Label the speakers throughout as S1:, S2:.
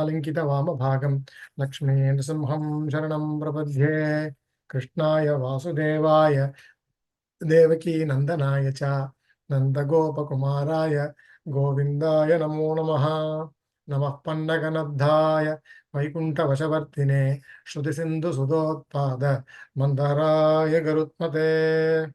S1: Purusharthalankita Vama Bhagam Lakshmi Nrsimham Sharanam Prapadhye Krishnaya Vasudevaya Devaki Nandanaya Cha Nandagopakumaraya Govindaya Namo Namaha Namah Pandaganadhaya Vaikunta Vashavartine Shruti Sindhu Sudotpada Mandaraya Garutmate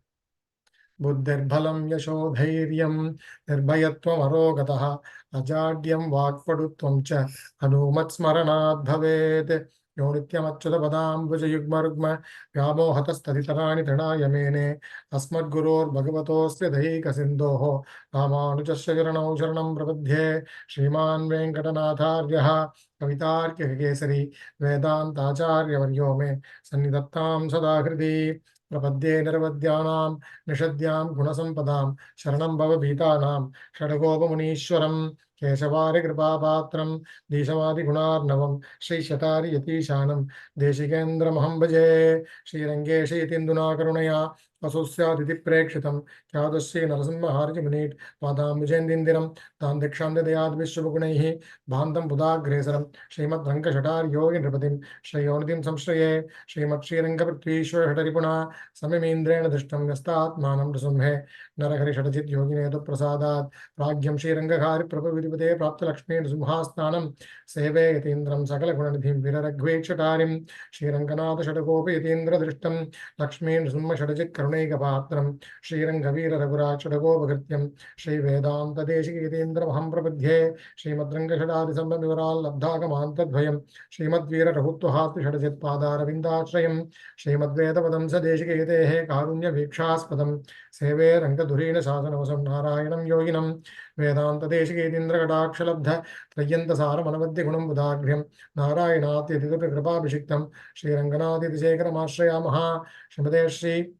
S1: Buddhirbhalam Yashodhairyam Nirbhayatvam Arogatah Ajadyam Vakpadutvam Cha Hanumat Smaranad Bhavet Yonityamachyuta Padam Bhujayugmarugma Vyamohatastaditarani Trinayamene Asmad Gurur Bhagavatosya Daika Sindhoho Ramanujasya Charanau Sharanam Prapadhye Shriman Venkatanatharyaha Kavitarkya Kesari Vedantacharya Varyome Sannidattam Sadakriti Prapadye Nirvadyanam Nishadyam Gunasampadam Sharanam Bhava Bhitanam Shadagopamunishwaram Keshavari Kripapatram Deshamadi Gunarnavam Shri Shatari Yatishanam Deshikendra Mahambaje Shri Rangeshi Tinduna Karunaya Asusya Prekshitam Kyadasya Narasimha Harji Munit Padam Vijendindiram Tandikshanda Dayad Vishwagunehi Bandam Buddha Gresaram Srimad Ranka Shatar Yogi Nripatim Shri Yonidim Samshraye Srimad Shri Ranga Prithvishwar Hataripuna Samimindrena Drishtam Yastatmanam Rasumhe Narahari Shadajit Yoginedu Prasadat Pragyam Shri Rangakari Prabhavidipate Prapta Lakshmi Nrsimhasthanam Seve Yatindram Sakala Gunanidhim Viraragve Chatarim Shri Ranganatha Shadagopi Yatindra Drishtam Lakshmi Nrsimha Shadajit Karuneka Patram Shri Rangavira Raguraj Shadagovagrityam Shri Vedanta Deshiki Yatindra Maham Prapadhye Shri Madranga Shadadi Sambam Vivaral Labdhagamantadvayam Shri Madvira Rahuttuhati Shadajit Padara Vindashrayam Shri Madveda Padamsa Deshiki Yatehe Karunya Vikshaspadam Seve Rangadurina Sasanavasam Narayanam Yoginam Vedanta Deshiki Yatindra Kadakshalabdha Trayanta Sara Manavadya Gunam Budagryam Narayanathi Yatitupi Kripa Bhishiktam Shri Ranganati Dishekara Mashraya Maha Shrimate Shri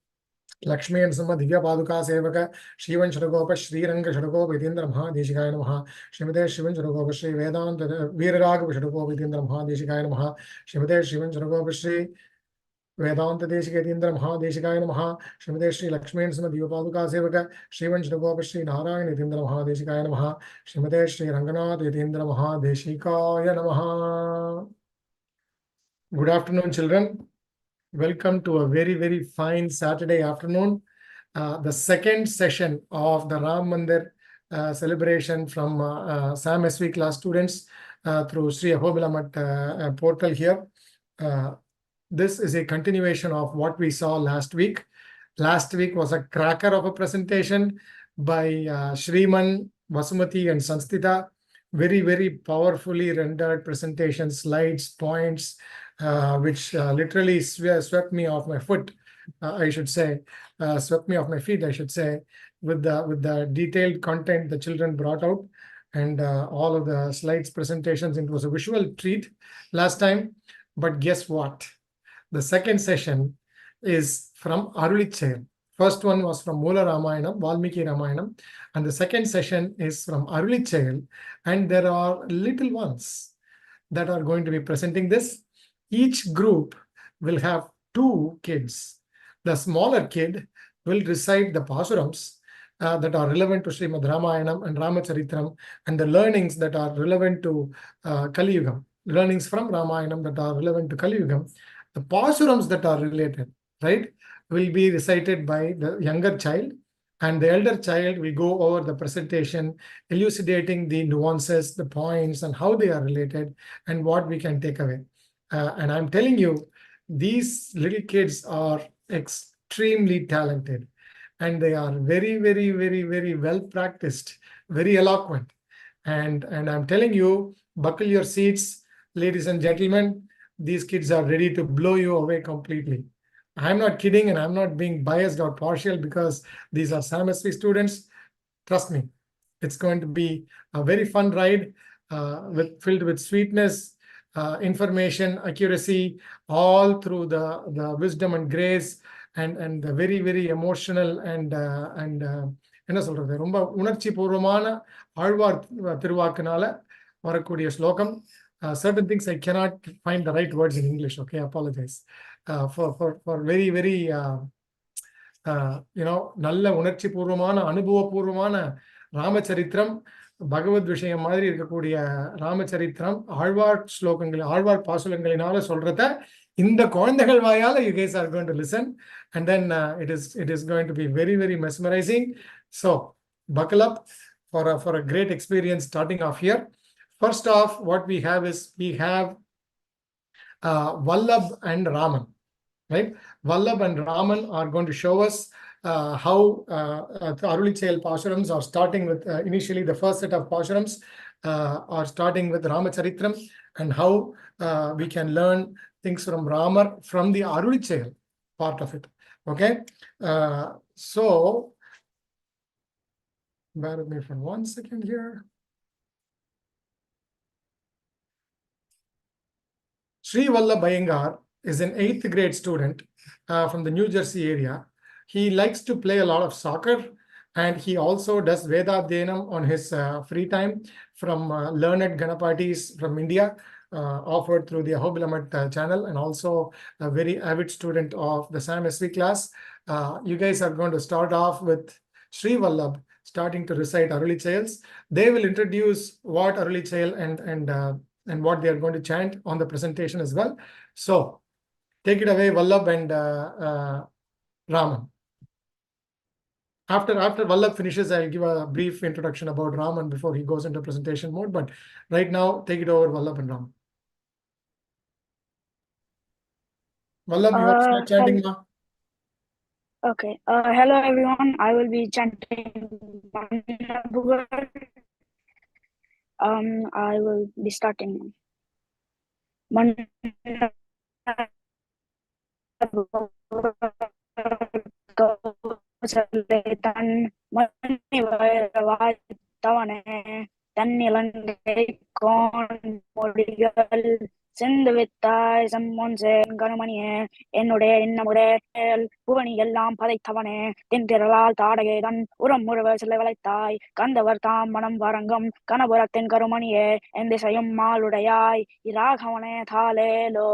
S1: Lakshmi and Sama Divya Paduka Sevaka Shivan Shadagopa Shri Ranga Shadagopa Vidindra Mahadeshikaya Namaha Shrimate Shivan Shadagopa Shri Vedanta Viraragava Shadagopa Vidindra Mahadeshikaya Namaha Shrimate Shivan Shadagopa Shri Vedanta Deshika Yatindra Mahadeshikaya Namaha Shrimate Shri Lakshmi and Sama Divya Paduka Sevaka Shivan Shadagopa Shri Narayana Yatindra Mahadeshikaya Namaha Shrimate Shri Ranganath Yatindra Mahadeshikaya Namaha. Good afternoon, children. Welcome to a very, very fine Saturday afternoon. The second session of the Ram Mandir celebration from Sam SV class students through Sri Ahobila Mutt portal here. This is a continuation of what we saw last week. Last week was a cracker of a presentation by Shriman, Vasumati and Sanstita. Very, very powerfully rendered presentation, slides, points, which literally swept me off my foot, I should say, swept me off my feet, I should say, with the detailed content the children brought out and all of the slides presentations. It was a visual treat last time, but guess what? The second session is from Arulichayam. First one was from Moola Ramayanam, Valmiki Ramayanam, and the second session is from Arulichayam, and there are little ones that are going to be presenting this. Each group will have 2 kids. The smaller kid will recite the pasurams that are relevant to Srimad Ramayanam and Ramacharitram, and the learnings that are relevant to Kali Yugam, learnings from Ramayanam that are relevant to Kali Yugam. The pasurams that are related, right, will be recited by the younger child, and the elder child will go over the presentation, elucidating the nuances, the points, and how they are related, and what we can take away. And I'm telling you, these little kids are extremely talented, and they are very, very, very, very well practiced, very eloquent. And I'm telling you, buckle your seats, ladies and gentlemen. These kids are ready to blow you away completely. I'm not kidding, and I'm not being biased or partial because these are Sam SV students. Trust me, it's going to be a very fun ride filled with sweetness, information, accuracy, all through the wisdom and grace and the very, very emotional and என்ன சொல்றது, ரொம்ப உணர்ச்சி பூர்வமான ஆழ்வார் திருவாக்குனால வரக்கூடிய ஸ்லோகம். Certain things I cannot find the right words in English. Okay, I apologize for very, very நல்ல உணர்ச்சி பூர்வமான அனுபவபூர்வமான ராமச்சரித்திரம் பகவத் விஷயம் மாதிரி இருக்கக்கூடிய ராமச்சரித்திரம் ஆழ்வார் ஸ்லோகங்கள், ஆழ்வார் பாசுரங்களினால சொல்றத இந்த குழந்தைகள் வாயால you guys are going to listen, and then it is going to be very, very mesmerizing. So buckle up for a great experience starting off here. First off, what we have is we have Vallabh and Raman, right? Vallabh and Raman are going to show us how the Arulichayal Passurams are starting with initially the first set of Passurams are starting with Ramacharithram, and how we can learn things from Ramar from the Arulichayal part of it. Okay, so bear with me for 1 second here. Sri Vallabh Iyengar is an 8th grade student from the New Jersey area. He likes to play a lot of soccer, and he also does Vedadyanam on his free time from learned Ganapatis from India, offered through the Ahobila Mutt channel, and also a very avid student of the Sam SV class. You guys are going to start off with Sri Vallabh starting to recite Arulichayals. They will introduce what Arulichayal and what they are going to chant on the presentation as well. So take it away, Vallabh and Raman. After Vallabh finishes, I'll give a brief introduction about Raman before he goes into presentation mode. But right now, take it over, Vallabh and Raman. Vallabh, you want to start chanting now?
S2: Okay. Hello everyone. I will be chanting Mannabugar. I will be starting now. தன்னிலங்கை கோன் மொழிகள் சிந்து வித்தாய் சம்மொன்சே கருமணியே என்னுடைய இன்னமுடைய புவனி எல்லாம் பதைத்தவனே தென்திரளால் தாடகைதன் உரம் முழுவ சிலை வளைத்தாய் கந்தவர் தாம் மனம் வரங்கம் கனபுரத்தின் கருமணியே என் திசையும் மாளுடையாய் இராகவனே தாலேலோ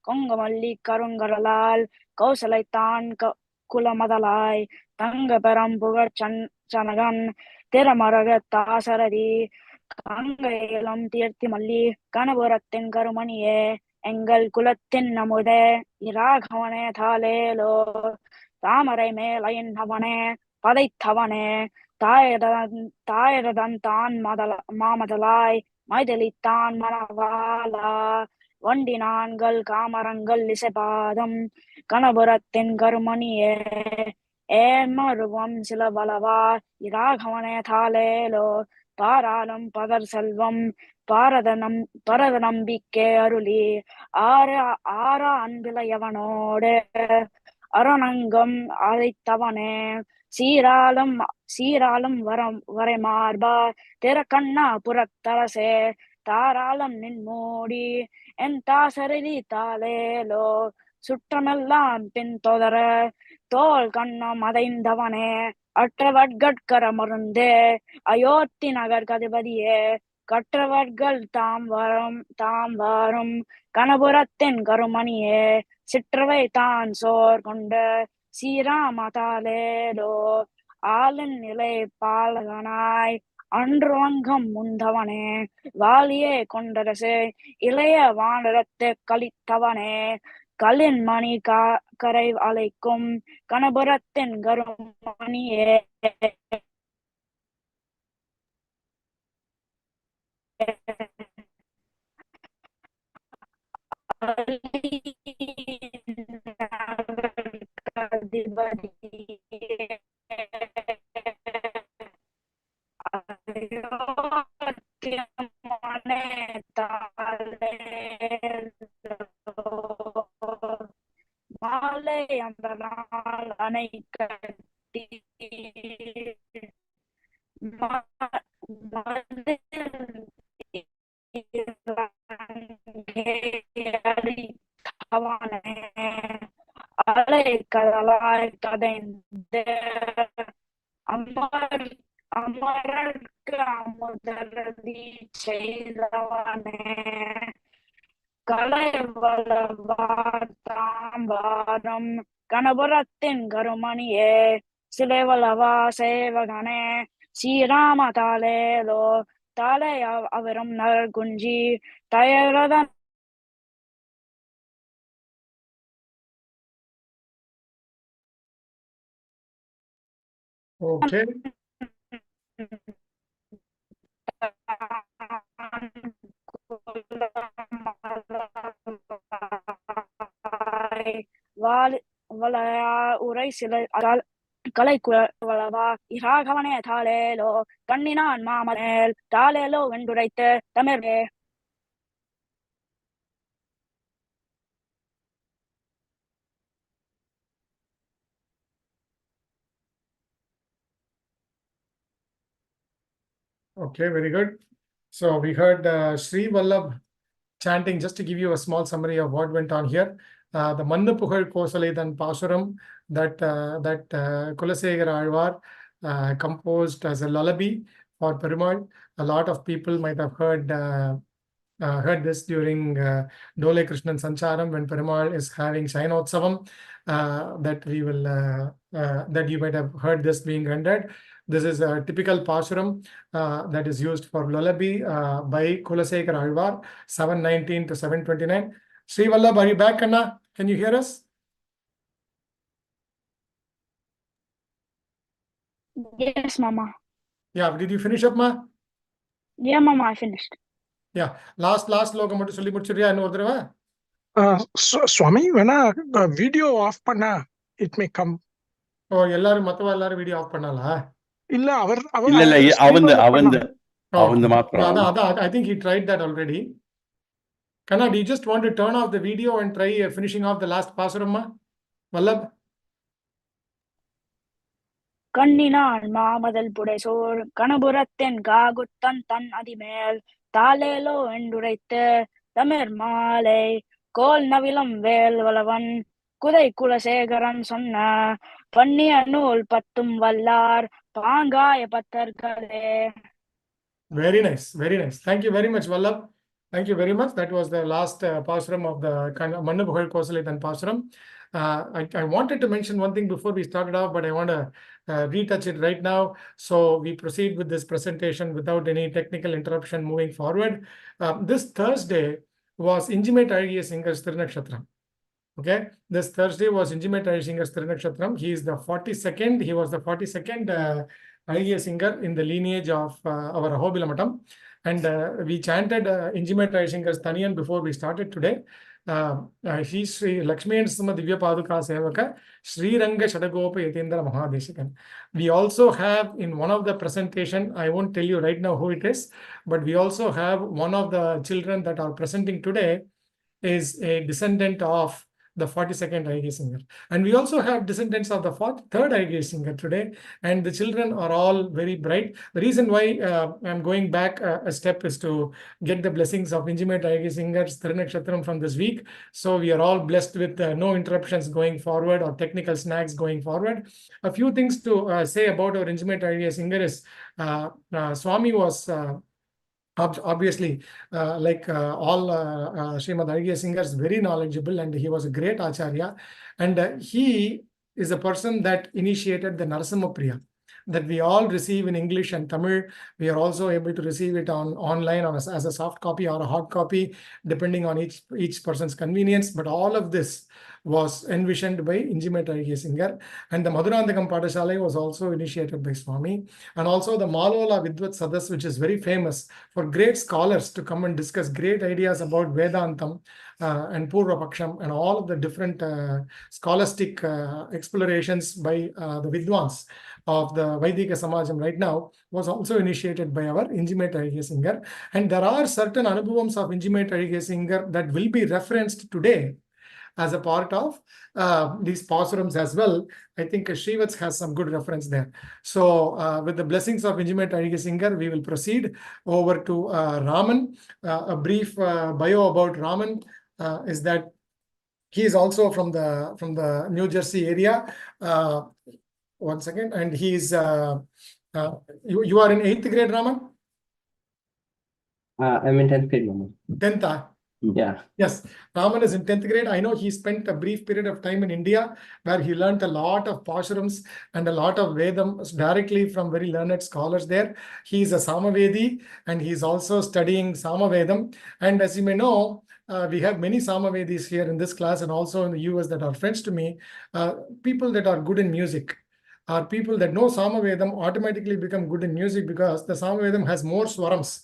S2: கொங்கமல்லி கருங்கரலால் கௌசலைத்தான் குலமதலாய் தங்க பெறம் புகழ் சனகன் திறமரக தாசரதி கங்கையிலும் தீர்த்தி மல்லி கனபுரத்தின் கருமணியே எங்கள் குலத்தின் நமுதே இராகவனே தாலேலோ தாமரை மேல் அயன்வனே பதைத்தவனே தாயரதன் தான் மாமதலாய் மைதலித்தான் மணவாளா வண்டி நான்கள் காமரங்கள் இசைபாதம் கனபுரத்தின் கருமணியே ஏமருவம் சில பலவா இராகவனே தாலேலோ பாராளும் பதர் செல்வம் பரத நம்பிக்கை அருளி ஆற அன்பிலையவனோடு அரணங்கம் அழைத்தவனே சீராளும் வரை மார்பா திறக்கண்ணா புறத்தரசே தாராளம் நின்மூடி என் தாசரதி தாலேலோ சுற்றமெல்லாம் பின் தொடர தோல் கண்ணம் அதைந்தவனே அற்றவர்கட்கர மருந்தே அயோத்தி நகர் கதிபதியே கற்றவர்கள் தாம் வாரும் கனபுரத்தின் கருமணியே சிற்றவை தான் சோர் கொண்ட சீராமதாலேலோ ஆளின் நிலை பாலகனாய் அன்று வங்கம் முந்தவனே வாலியே கொண்டரசு இளைய வானரத்தை கழித்தவனே கலின் மணி கரை அழைக்கும் கனபுரத்தின் கருமணியே மாலை அந்த நாள் அணை கட்டி அலை கடலாய் கதைந்த அமரர்க்கு அமுதரதி செய்தவனே கலைவளவார்த்தாம்பாரம் கனபுரத்தின் கருமணியே சிலைவளவா சேவகனே ஸ்ரீராமதாலேலோ தாலே அவரும் நரகுஞ்சி தயரதான்
S1: Okay.
S2: உரை சில கலை குலவா இராகவனே தாளேலோ கண்ணினான் மாமனேல் தாளேலோ வெண்டுரைத்து தமிழே.
S1: Okay, very good. So we heard Sri Vallabh chanting. Just to give you a small summary of what went on here, the Mannu Pugal Kosalethan Pasuram that Kulasekara Alvar composed as a lullaby for Perumal. A lot of people might have heard this during Dole Krishnan Sancharam when Perumal is having Shainotsavam. That you might have heard this being rendered. This is a typical Pasuram that is used for lullaby by Kulasekara Alvar, 719 to 729. Sri Vallabh, are you back, Anna? Can you hear us?
S2: Yes, Mama.
S1: Yeah, did you finish up, Ma?
S2: Yeah, Mama, I finished.
S1: Yeah, last லோகம் மட்டும் சொல்லி முடிச்சிருக்கியா இன்னொரு தடவை?
S3: Swami, வேணா video of பண்ணா it may come.
S1: ஓ, மத்தவ எல்லாரும் video of பண்ணாலா?
S3: இல்ல அவர்
S4: இல்ல அவந்த மாத்திரம்.
S1: அதான் I think he tried that already. Kanna, do you just want to turn off the video and try finishing off the last Pasuram, Vallabh?
S2: கண்ணினான் மாமதல் புடைசோர் கணபுரத்தின் காகுத்தன் தன் அதிமேல் தாளேலோ என்றுரைத்து தமிழ் மாலை கோல் நவிலம் வேல் வளவன் குதை குலசேகரன் சொன்ன பண்ணிய நூல் பத்தும் வல்லார் பாங்காய பத்தர்களே.
S1: Very nice, very nice. Thank you very much, Vallabh. Thank you very much. That was the last Pasuram of the Mannu Pugal Kosalethan Pasuram. I wanted to mention one thing before we started off, but I want to retouch it right now. So we proceed with this presentation without any technical interruption moving forward. This Thursday was Injimate Algiya Singer's Thirunakshatram. Okay, this Thursday was Injimate Algiya Singer's Thirunakshatram. He is the 42nd. He was the 42nd Algiya singer in the lineage of our Ahobila Matam. And we chanted Injimate Algiya Singer's Taniyan before we started today. He Sri Lakshmi and Sima Divya Paduka Sevaka Sri Ranga Shadagopa Yatindra Mahadeshikan. We also have in one of the presentation, I won't tell you right now who it is, but we also have one of the children that are presenting today is a descendant of the 42nd Algiya singer. And we also have descendants of the 43rd Algiya singer today. And the children are all very bright. The reason why I'm going back a step is to get the blessings of Injimate Algiya Singer's Thirunakshatram from this week. So we are all blessed with no interruptions going forward or technical snags going forward. A few things to say about our Injimate Algiya singer is Swami was obviously, like all Srimad Algiya singers, very knowledgeable, and he was a great acharya. And he is a person that initiated the Narasimha Priya that we all receive in English and Tamil. We are also able to receive it online as a soft copy or a hard copy, depending on each person's convenience. But all of this was envisioned by Injimate Algiya singer. And the Madhurandakam Padashalai was also initiated by Swami. And also the Malola Vidvat Sadas, which is very famous for great scholars to come and discuss great ideas about Vedantam and Purva Paksham and all of the different scholastic explorations by the Vidwans of the Vaidika Samajam right now, was also initiated by our Injimate Algiya singer. And there are certain anubhavams of Injimate Algiya singer that will be referenced today as a part of these Pasurams as well. I think Srivats has some good reference there. So with the blessings of Injimate Algiya singer, we will proceed over to Raman. A brief bio about Raman is that he is also from the New Jersey area. One second, and he is you are in 8th grade, Raman?
S4: I'm in 10th grade, Mama.
S1: 10th.
S5: Yeah.
S1: Yes, Raman is in 10th grade. I know he spent a brief period of time in India where he learnt a lot of Pashrams and a lot of Vedam directly from very learned scholars there. He is a Samavedi and he is also studying Samavedam. And as you may know, we have many Samavedis here in this class and also in the US that are friends to me. People that are good in music are people that know Samavedam automatically become good in music because the Samavedam has more swarams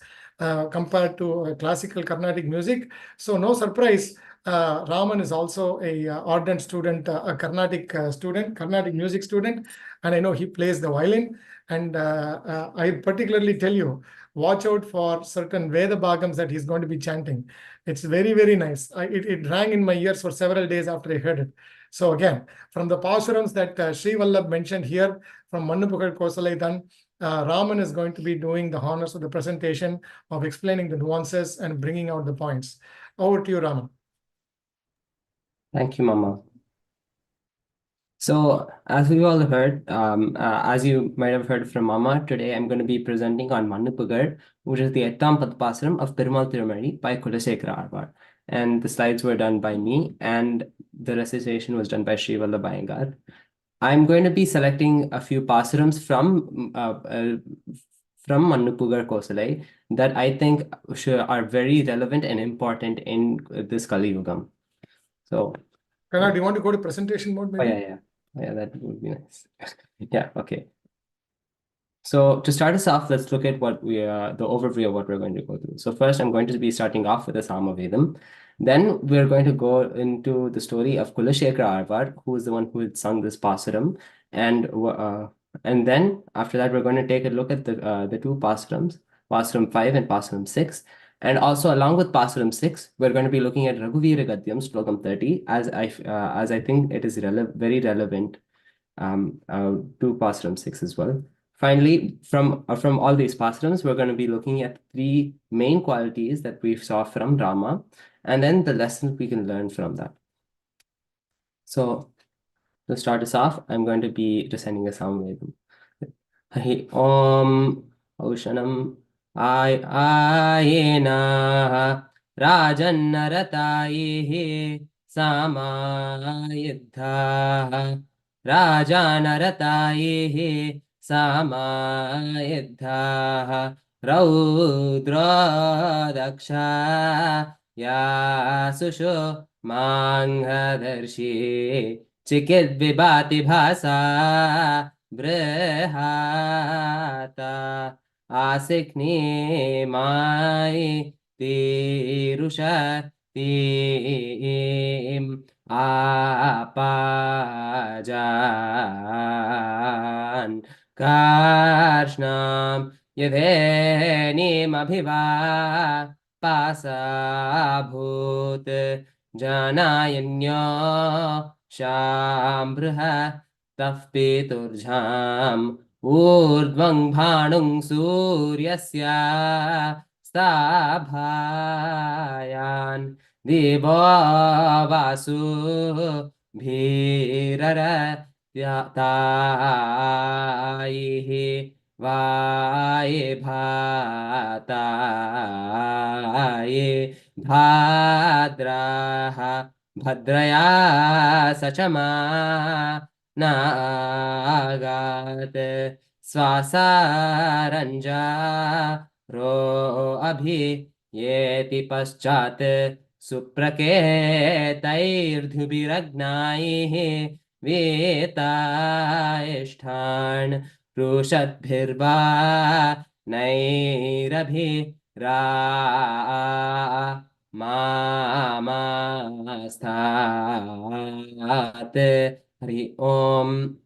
S1: compared to classical Carnatic music. So no surprise, Raman is also a ardent student, a Carnatic student, Carnatic music student, and I know he plays the violin. And I particularly tell you, watch out for certain Veda Bhagams that he's going to be chanting. It's very, very nice. It rang in my ears for several days after I heard it. So again, from the Pasurams that Sri Vallabh mentioned here, from Mannupukal Kosalaidan, Raman is going to be doing the honors of the presentation of explaining the nuances and bringing out the points. Over to you, Raman.
S5: Thank you, Mama. So, as we all heard, as you might have heard from Mama, today I'm going to be presenting on Mannupugar, which is the Ettam Patpasaram of Perumal Tirumali by Kulasekara Arvar. And the slides were done by me, and the recitation was done by Sri Vallabh Iyengar. I'm going to be selecting a few pasarams from Mannupugar Kosalai that I think are very relevant and important in this Kali Yugam. So,
S1: Kana, do you want to go to presentation mode maybe?
S5: Yeah, that would be nice. Yeah, okay. So to start us off, let's look at what the overview of what we're going to go through. So first, I'm going to be starting off with the Samavedam. Then we're going to go into the story of Kulasekara Arvar, who is the one who had sung this pasaram, and then after that, we're going to take a look at the two pasarams, pasaram 5 and pasaram 6. And also, along with pasaram 6, we're going to be looking at Raghuvira Gadyam, slokam 30, as I think it is very relevant to pasaram 6 as well. Finally, from all these pasarams, we're going to be looking at 3 main qualities that we saw from Rama, and then the lessons we can learn from that. So, to start us off, I'm going to be reciting a Samvedam. Hari Om Aushanam Ayena Rajanarataye Samayidha Rajanarataye Samayidha Raudra Daksha Yasusho Manghadarshi Chikit Vibhati Bhasa Brihata Asikni Mai Tirusha Tim Apajan Karshnam Yadhenim Abhiva Pasabhut Janayanya Shambhrha Tafpiturjham Urdvang Bhanung Suryasya Stabhayan Diva Vasu Bhirara Yataihi Vaye Bhataye Bhadraha Bhadraya Sachama Nagat Swasaranja Ro Abhi Yeti Paschat Supraketairdhubiragnaihi Vetaishtan Prushatbhirva Nairabhi Ra Mamastat Hari Om.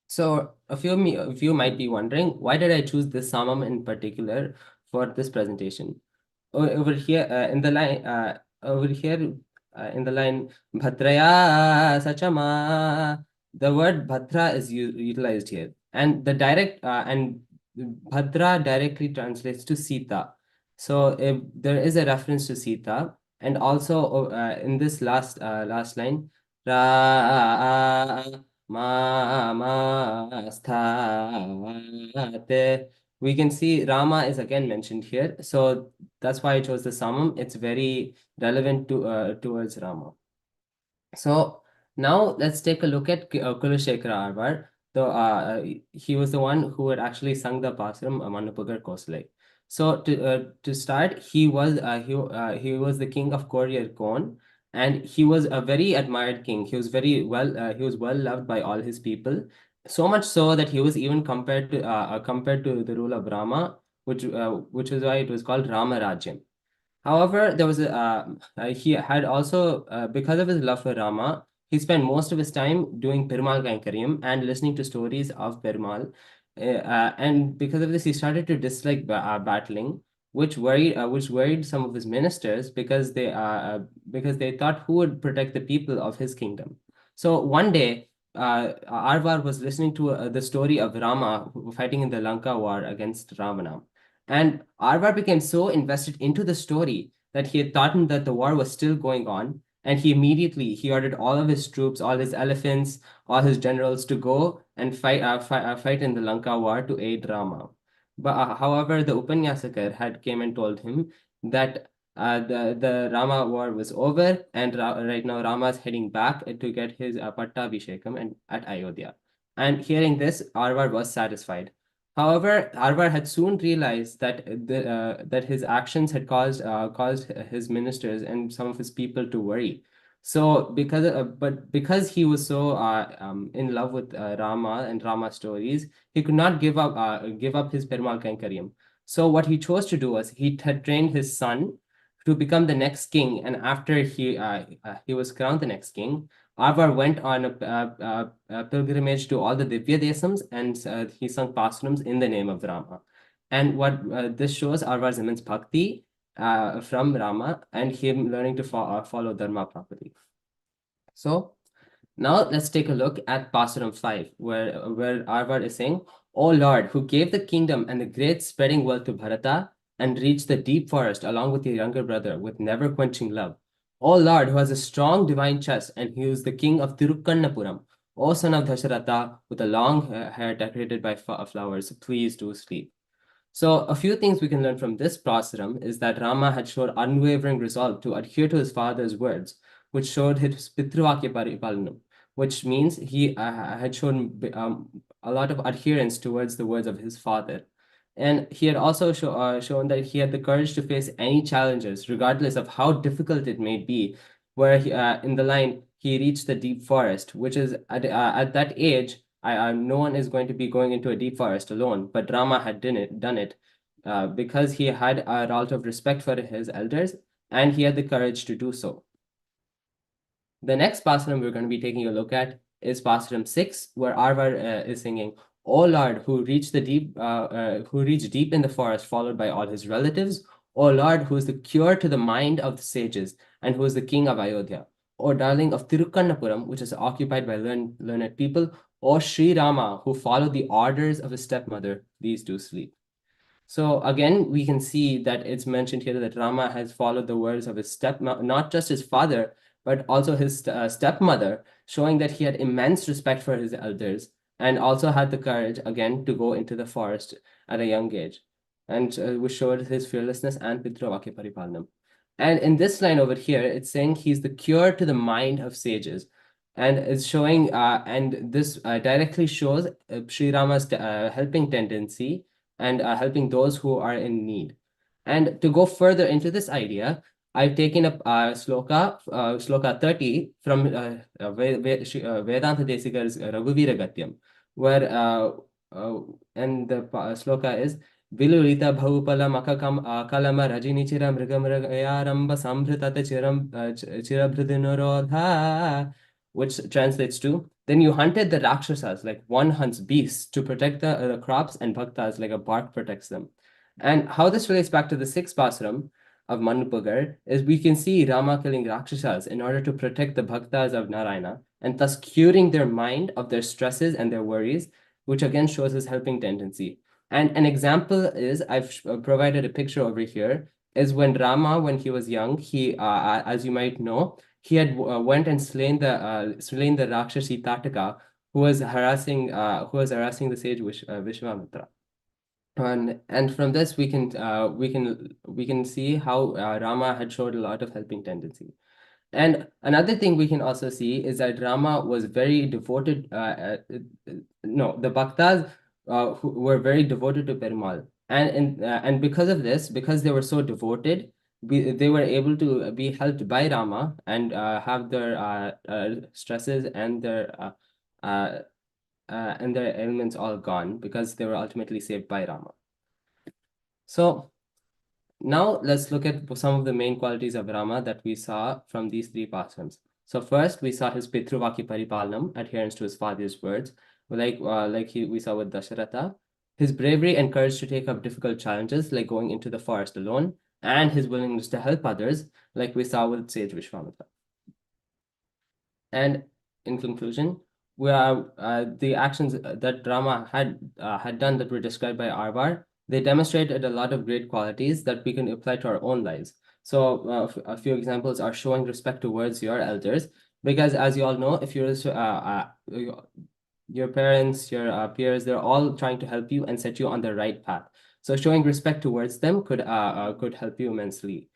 S5: So a few of you might be wondering, why did I choose this samam in particular for this presentation? Over here in the line, Bhadraya Sachama, the word Bhadra is utilized here, and the direct and Bhadra directly translates to Sita. So if there is a reference to Sita, and also in this last line, Ra Mama Sthate. we can see Rama is again mentioned here. So that's why I chose the Samam. It's very relevant to towards Rama. So now let's take a look at Kulashekara Arvar. He was the one who had actually sung the Pasuram Manapugar Koslai. So to start, he was the king of Korea Kon, and he was a very admired king. He was he was well loved by all his people. So much so that he was even compared to the rule of Rama, which is why it was called Rama Rajyam. However, he had also, because of his love for Rama, he spent most of his time doing Perumal Kankariyam and listening to stories of Perumal. And because of this, he started to dislike battling, which worried some of his ministers because they thought who would protect the people of his kingdom. So one day, Arvar was listening to the story of Rama fighting in the Lanka war against Ravana. And Arvar became so invested into the story that he had thought that the war was still going on, and he ordered all of his troops, all his elephants, all his generals to go and fight in the Lanka war to aid Rama. But however, the Upanyasakar had came and told him that the Rama war was over, and right now Rama is heading back to get his Pattabhishekam and at Ayodhya. And hearing this, Arvar was satisfied. However, Arvar had soon realized that his actions had caused his ministers and some of his people to worry. So because he was so in love with Rama and Rama stories, he could not give up his Perumal Kankariyam. So what he chose to do was he had trained his son to become the next king, and after he was crowned the next king, Arvar went on a pilgrimage to all the Divya Desams, and he sung pastorams in the name of Rama. And what this shows Arvar's immense bhakti from Rama and him learning to follow Dharma properly. So now let's take a look at Pasaram 5, where Arvar is saying, O Lord, who gave the kingdom and the great spreading wealth to Bharata and reached the deep forest along with your younger brother with never quenching love. O Lord, who has a strong divine chest and who is the king of Tirukkannapuram. O son of Dasharatha, with a long hair decorated by flowers, please do sleep. So a few things we can learn from this prasaram is that Rama had showed unwavering resolve to adhere to his father's words, which showed his pitruvakya paripalanam, which means he had shown a lot of adherence towards the words of his father. And he had also shown that he had the courage to face any challenges, regardless of how difficult it may be, where in the line, he reached the deep forest, which is at that age, no one is going to be going into a deep forest alone, but Rama had done it because he had a lot of respect for his elders and he had the courage to do so. The next pasaram we're going to be taking a look at is pasaram 6, where Arvar is singing, O Lord, who reached deep in the forest, followed by all his relatives. O Lord, who is the cure to the mind of the sages and who is the king of Ayodhya. O darling of Tirukkannapuram, which is occupied by learned people. O Sri Rama, who followed the orders of his stepmother, these do sleep. So again, we can see that it's mentioned here that Rama has followed the words of his not just his father, but also his stepmother, showing that he had immense respect for his elders and also had the courage, again, to go into the forest at a young age, and which showed his fearlessness and Pitravakya Paripalanam. And in this line over here, it's saying he's the cure to the mind of sages. And it's showing, and this directly shows Sri Rama's helping tendency and helping those who are in need. And to go further into this idea, I've taken up sloka 30 from Vedanta Desikar's Raghuvira Gatyam, where and the sloka is Vilurita Bhupala Makakam Kalama Rajinichira Mrigamrayaramba Samhritata Chirabhridinorodha, which translates to, then you hunted the Rakshasas like one hunts beasts to protect the crops and bhaktas like a bark protects them. And how this relates back to the sixth pasaram of Manupagar is we can see Rama killing Rakshasas in order to protect the bhaktas of Narayana and thus curing their mind of their stresses and their worries, which again shows his helping tendency. And an example is, I've provided a picture over here, is when Rama, when he was young, he, as you might know, he had went and slain the Rakshasi Tataka, who was harassing the sage Vishwamitra. And from this we can see how Rama had showed a lot of helping tendency. And another thing we can also see is that Rama was very devoted. No, the Bhaktas who were very devoted to Perumal, and because of this, because they were so devoted, they were able to be helped by Rama and have their stresses and their ailments all gone because they were ultimately saved by Rama. So now let's look at some of the main qualities of Rama that we saw from these three pastimes. So first, we saw his Pitruvaki Paripalanam, adherence to his father's words, we saw with Dasharatha. His bravery and courage to take up difficult challenges, like going into the forest alone, and his willingness to help others, like we saw with sage Vishwamitra. And in conclusion, the actions that Rama had done that were described by Arvar, they demonstrated a lot of great qualities that we can apply to our own lives. So a few examples are showing respect towards your elders, because as you all know, if you're your parents, your peers, they're all trying to help you and set you on the right path. So showing respect towards them could help you immensely.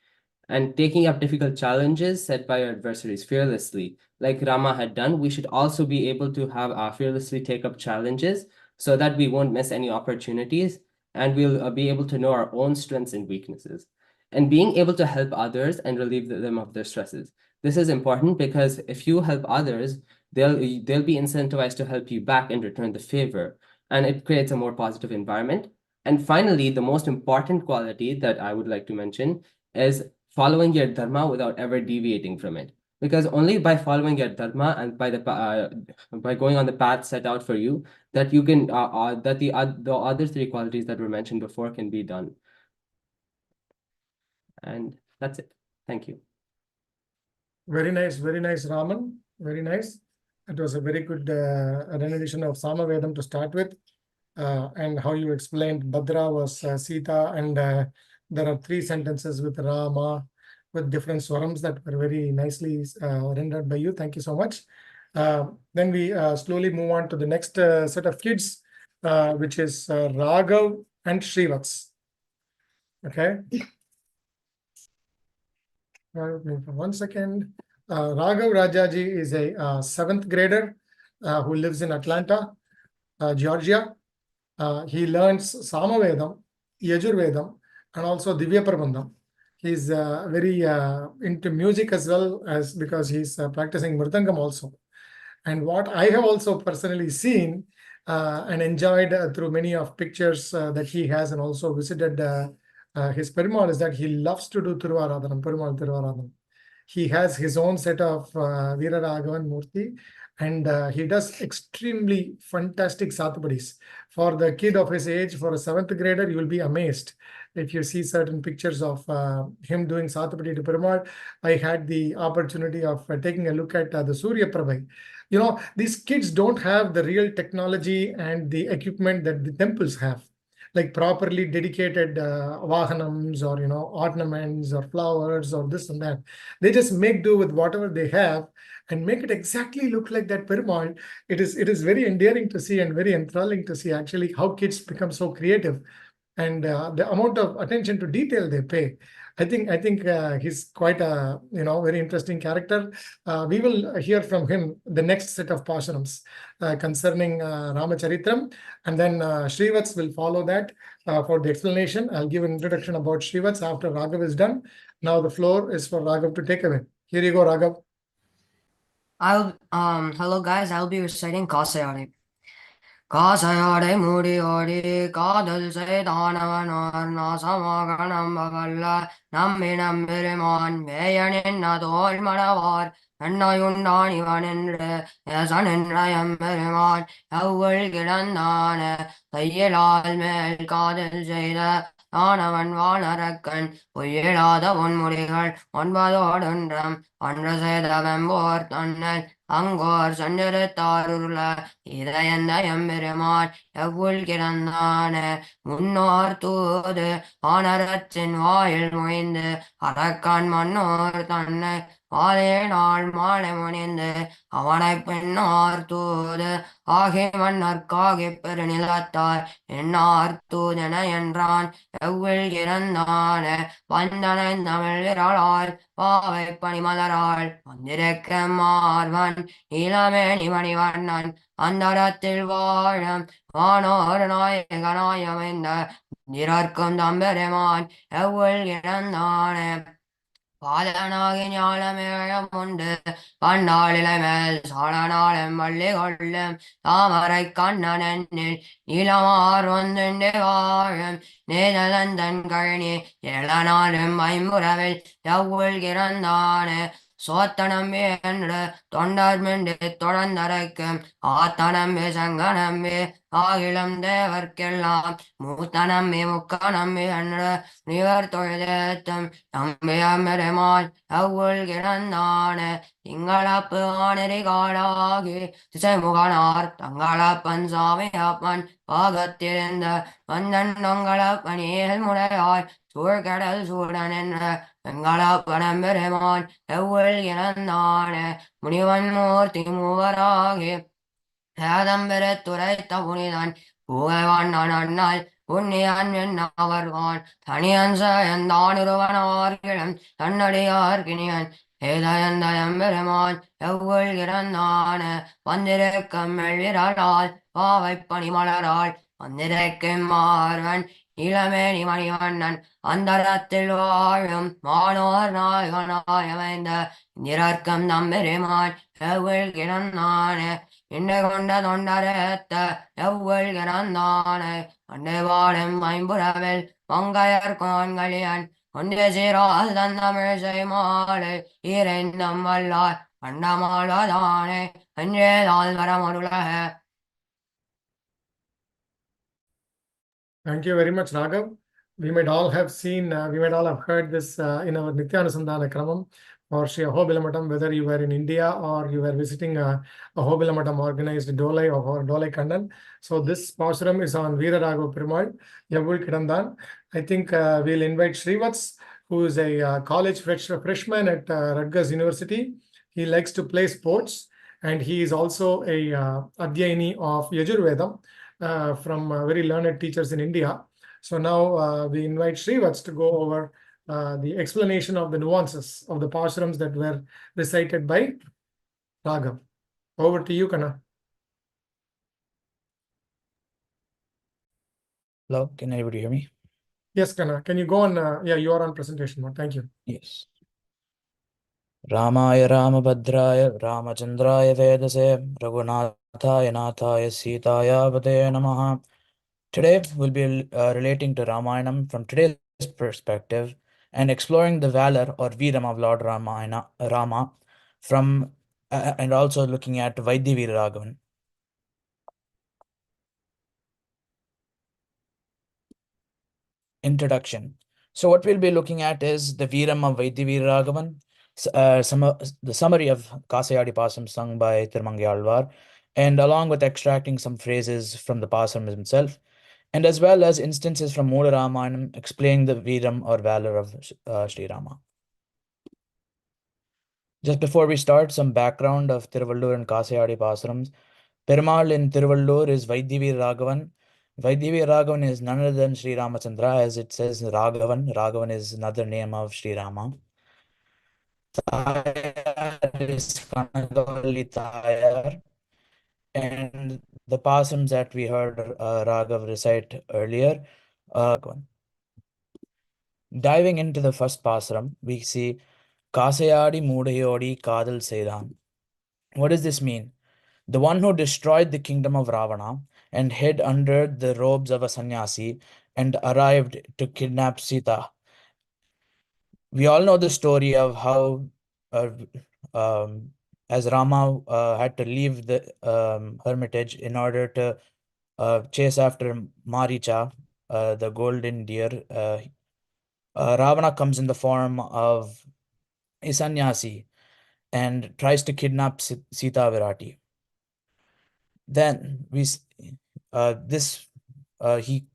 S5: And taking up difficult challenges set by our adversaries fearlessly, like Rama had done, we should also be able to have fearlessly take up challenges so that we won't miss any opportunities, and we'll be able to know our own strengths and weaknesses. And being able to help others and relieve them of their stresses. This is important because if you help others, they'll be incentivized to help you back and return the favor, and it creates a more positive environment. And finally, the most important quality that I would like to mention is following your dharma without ever deviating from it. Because only by following your dharma and by going on the path set out for you, that you can that the other three qualities that were mentioned before can be done. And that's it. Thank you.
S1: Very nice, Raman. Very nice. It was a very good rendition of Samavedam to start with, and how you explained Bhadra was Sita, and there are three sentences with Rama with different swarams that were very nicely rendered by you. Thank you so much. Then we slowly move on to the next set of kids, which is Raghav and Srivats. Okay. For 1 second. Raghav Rajaji is a 7th grader who lives in Atlanta, Georgia. He learns Samavedam, Yajurvedam, and also Divya Prabandham. He's very into music as well, as because he's practicing Mridangam also. And what I have also personally seen and enjoyed through many of pictures that he has, and also visited his Perumal, is that he loves to do Thiruvaradhanam, Perumal Thiruvaradhanam. He has his own set of Veera Raghavan Murthy, and he does extremely fantastic Sathapadis. For the kid of his age, for a 7th grader, you will be amazed if you see certain pictures of him doing Sathapadi to Perumal. I had the opportunity of taking a look at the Surya Prabhai. You know, these kids don't have the real technology and the equipment that the temples have, like properly dedicated vahanams, or ornaments or flowers or this and that. They just make do with whatever they have and make it exactly look like that Perumal. It is very endearing to see and very enthralling to see actually how kids become so creative, and the amount of attention to detail they pay. I think he's quite a very interesting character. We will hear from him the next set of pashanams concerning Ramacharitram, and then Srivats will follow that for the explanation. I'll give an introduction about Srivats after Raghav is done. Now the floor is for Raghav to take away. Here you go, Raghav.
S6: Hello guys, I'll be reciting Kasayari. Kasayare Muriori Kadal Sedanavanor Nasamaganam Bavalla Naminam Biriman Vayanin Nadol Manavar Annayundani Vanendre Yasanenrayam Biriman Yavul Girandane Tayilal Mel Kadal Zeda ஆனவன் வானரக்கன் பொய்யிலாத உன்முடிகள் 9 ஒன்றம் ஒன்று செய்தவெம்போர் தன்னல் Angkor சென்றிருத்தாருள்ள இதயந்த எம்பெருமான் எவ்வுள் கிடந்தான முன்னோர் தூது ஆனரச்சின் வாயில் மொய்ந்து Arakan மன்னோர் தன்னை மாலையினால் மாலை முனிந்து அவனைப் பின்னார் தூது ஆகி மன்னர்க்காகிப் பெருநிலத்தார் என்னார் தூதென என்றான் எவ்வில் இறந்தான வந்தனை தமிழ் விரலால் பாவை பனிமலராள் வந்திருக்க மார்வன் இளமேனி மணிவண்ணன் அந்தரத்தில் வாழும் வானோர் நாயகனாய் அமைந்த நிறர்க்கும் தம்பெருமான் எவ்வில் இறந்தான பாலனாகி ஞாலமேழம் உண்டு கண்டாளிலை மேல் சாலனாலும் வள்ளி கொள்ளும் தாமரை கண்ணன் என்னில் இளமார் ஒன்றுண்டு வாழும் நேதலந்தன் கழனி எழனாலும் ஐம்புறவில் எவ்வுள் இறந்தான சோத்தனம்பி என்று தொண்டர் மிண்டு தொடர்ந்தரைக்கும் ஆத்தனம்பி சங்கனம்பி ஆகிலும் தேவர்க்கெல்லாம் மூத்தனம்பி முக்கனம்பி என்று நிவர் தொழுதேத்தும் நம்பியம்பெருமான் எவ்வுள் கிடந்தான திங்களப்பு ஆனரி காடாகி திசைமுகனார் தங்களப்பன் சாமி அப்பன் பாகத்திருந்த வந்தன் தொங்களப்பனியில் முடையாய் சூழ்கடல் சூடன் என்ற வெங்களப்பனம் பெருமான் எவ்வுள் கிடந்தான முனிவன் மூர்த்தி மூவராகி துரைத்த புனிதன் புகழ்வான் அண்ணல் புண்ணியன் என்னவர்வான் தனியன் சயந்தானுருவனார்கிடம் தன்னடியார்கினியன் ஏதயந்தயம் பெருமான் எவ்வுள் இறந்தான வந்திருக்கும் மெல்விரலால் பாவை பனிமலரால் வந்திருக்கும் மார்வன் இளமேனி மணிவண்ணன் அந்தரத்தில் வாழும் மானோர் நாயகனாய் அமைந்த நிறர்க்கம் நம்பெருமான் எவ்வுள் கிடந்தான இன்று கொண்ட தொண்டரேத்த எவ்வுள் கிடந்தானை அன்று வாழும் ஐம்புறவில் மங்கையர் கோன்களியன் ஒன்று சீரால் தந்தமிழ் செய்மாலை இறைந்தம் வல்லார் அண்டமாழ்வதானே அன்றேதால் வரமருளக.
S1: Thank you very much, Raghav. We might all have seen, we might all have heard this in our Nityanusandana Kramam or Sri Ahobila Matam, whether you were in India or you were visiting Ahobila Matam organized Dolai or Dolai Kandan. So this Pausuram is on Veera Raghav Perumal, Yavul Kidandan. I think we'll invite Srivats, who is a college freshman at Rutgers University. He likes to play sports and he is also a Adhyayini of Yajurvedam. From very learned teachers in India. So now we invite Srivats to go over the explanation of the nuances of the Pasurams that were recited by Raghav. Over to you, Kana.
S7: Hello, can anybody hear me?
S1: Yes, Kana. Can you go on? Yeah, you are on presentation mode. Thank you.
S7: Yes. Ramaya Ramabhadraya Ramachandraya Vedase Raghunathaya Nathaya Sitaya Vade Namaha. Today we'll be relating to Ramayanam from today's perspective and exploring the valor or Veeram of Lord Rama from and also looking at Vaidya Raghavan. Introduction. So what we'll be looking at is the Veeram of Vaidya Raghavan, the summary of Kasayadi Pasam sung by Tirmangyalvar, and along with extracting some phrases from the Pasam himself, and as well as instances from Moola Ramayanam explaining the Veeram or valor of Sri Rama. Just before we start, some background of Tiruvallur and Kasayadi Pasarams. Perumal in Tiruvallur is Vaidya Raghavan. Vaidya Raghavan is none other than Sri Ramachandra, as it says Raghavan. Raghavan is another name of Sri Rama. Tayar is Kanagavalli Tayar. And the pasams that we heard Raghav recite earlier. Diving into the first pasaram, we see Kasayadi Mudayodi Kadal Sedan. What does this mean? The one who destroyed the kingdom of Ravana and hid under the robes of a sannyasi and arrived to kidnap Sita. We all know the story of how as Rama had to leave the hermitage in order to chase after Maricha, the golden deer. Ravana comes in the form of a sannyasi and tries to kidnap Sita Virati. Then he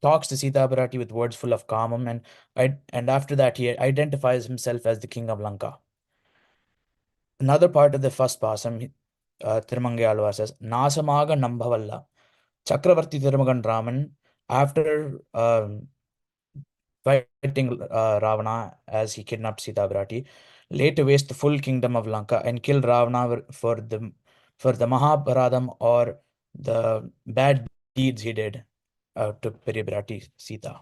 S7: talks to Sita Virati with words full of kamam, and after that he identifies himself as the king of Lanka. another part of the first pasam, Tirumangai says, Nasamaga Nambhavalla. Chakravarti Thirumagan Raman, after fighting Ravana as he kidnapped Sita Virati, later waste the full kingdom of Lanka and kill Ravana for the Mahabharadam or the bad deeds he did to Peribrati Sita.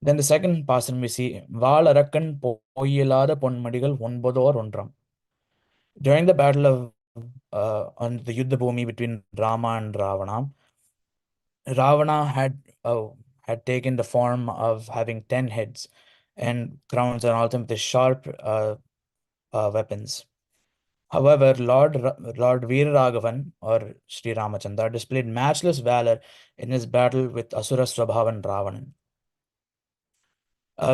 S7: Then the second pasam we see Valarakkan Poyilada Ponmadigal Onbodor Ondram. During the battle of on the Yuddha Bhumi between Rama and Ravana, Ravana had taken the form of having 10 heads and crowns and all them with sharp weapons. However, Lord Veeraraghavan or Sri Ramachandra displayed matchless valor in his battle with Asura Swabhavan Ravanan.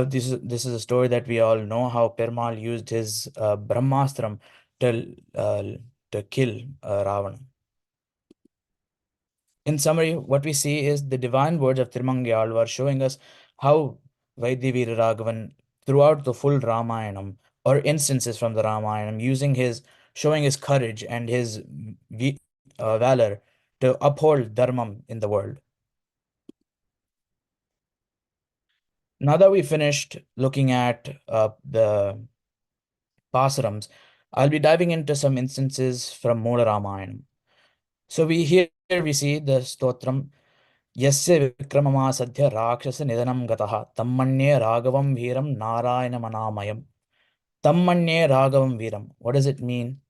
S7: This is a story that we all know, how Perumal used his Brahmastram to kill Ravana. In summary, what we see is the divine words of Tirumangai showing us how Vaidya Veeraraghavan throughout the full Ramayanam or instances from the Ramayanam showing his courage and his valor to uphold dharmam in the world. Now that we finished looking at the Pasarams, I'll be diving into some instances from Moola Ramayanam. So here we see the stotram Yasya Vikramamasadhya Rakshasa Nidanam Gataha Tammanye Raghavam Veeram Narayana Manamayam. Tammanye Raghavam Veeram. What does it mean?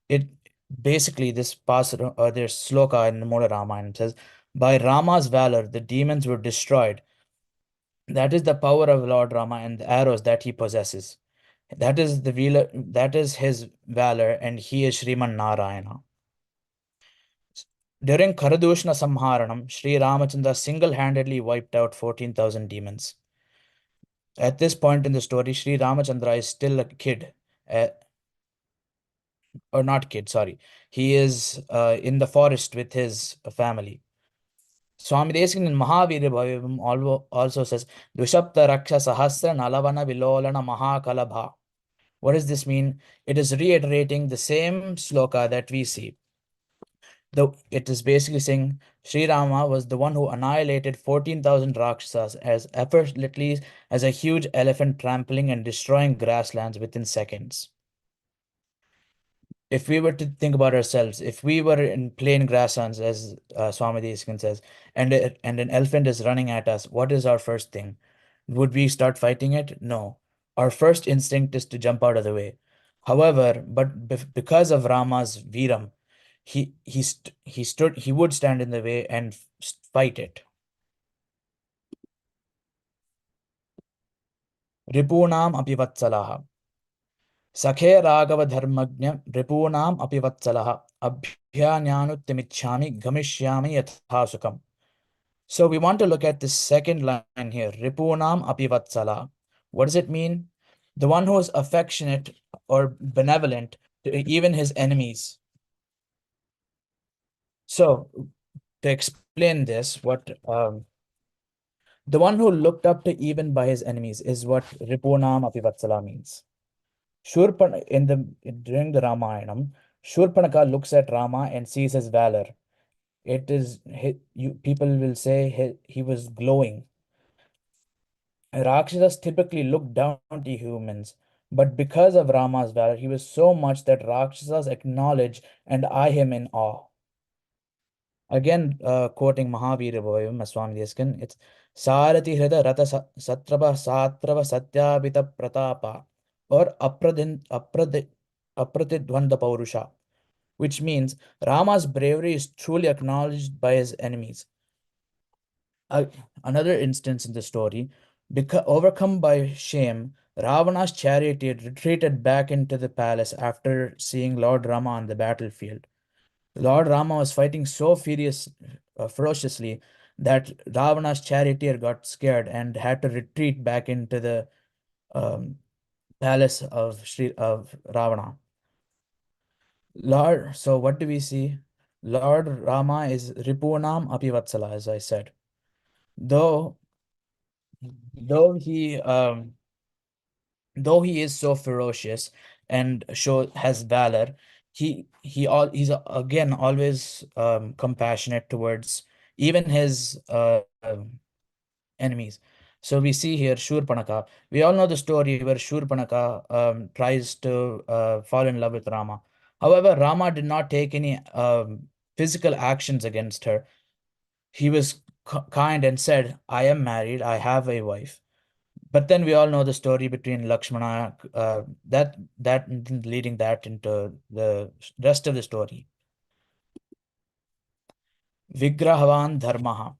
S7: It basically, this pasara or this sloka in the Moola Ramayana says, by Rama's valor, the demons were destroyed. That is the power of Lord Rama and the arrows that he possesses. That is his valor, and he is Sriman Narayana. During Karadushna Samharanam, Sri Ramachandra single-handedly wiped out 14,000 demons. At this point in the story, Sri Ramachandra is still a kid. Or not kid, sorry. He is in the forest with his family. Swami Desikam in Mahavira Bhavam also says, Dvishapta Raksha Sahasra Nalavana Vilolana Mahakalabha. What does this mean? It is reiterating the same sloka that we see. Though it is basically saying Sri Rama was the one who annihilated 14,000 Rakshasas as effortlessly as a huge elephant trampling and destroying grasslands within seconds. If we were to think about ourselves, if we were in plain grasslands, as Swami Desikam says, and an elephant is running at us, what is our first thing? Would we start fighting it? No. Our first instinct is to jump out of the way. However, because of Rama's Veeram, he would stand in the way and fight it. Ripunam apivatsalaha. Sakhe Raghava Dharmagnya Ripunam apivatsalaha abhyanyanutimichami gamishyami yathasukam. So we want to look at the second line here, Ripunam apivatsala. What does it mean? The one who is affectionate or benevolent to even his enemies. So to explain this, the one who looked up to even by his enemies is what Ripunam apivatsala means. During the Ramayanam, Shurpanaka looks at Rama and sees his valor. People will say he was glowing. Rakshasas typically look down to humans, but because of Rama's valor, he was so much that Rakshasas acknowledge and eye him in awe. Again, quoting Mahavira Bhavam, Swami Desikam, it's Sarati Hrida Rata Satrava Satrava Satyabita Pratapa or Apratidvanda Paurusha, which means Rama's bravery is truly acknowledged by his enemies. Another instance in the story, overcome by shame, Ravana's charioteer retreated back into the palace after seeing Lord Rama on the battlefield. Lord Rama was fighting so ferociously that Ravana's charioteer got scared and had to retreat back into the palace of Ravana. So what do we see? Lord Rama is Ripunam Apivatsala, as I said. Though he Though he is so ferocious and has valor, he's again always compassionate towards even his enemies. So we see here Shurpanaka. We all know the story where Shurpanaka tries to fall in love with Rama. However, Rama did not take any physical actions against her. He was kind and said, I am married, I have a wife. But then we all know the story between Lakshmana, that leading that into the rest of the story. Vigrahavan dharmaha.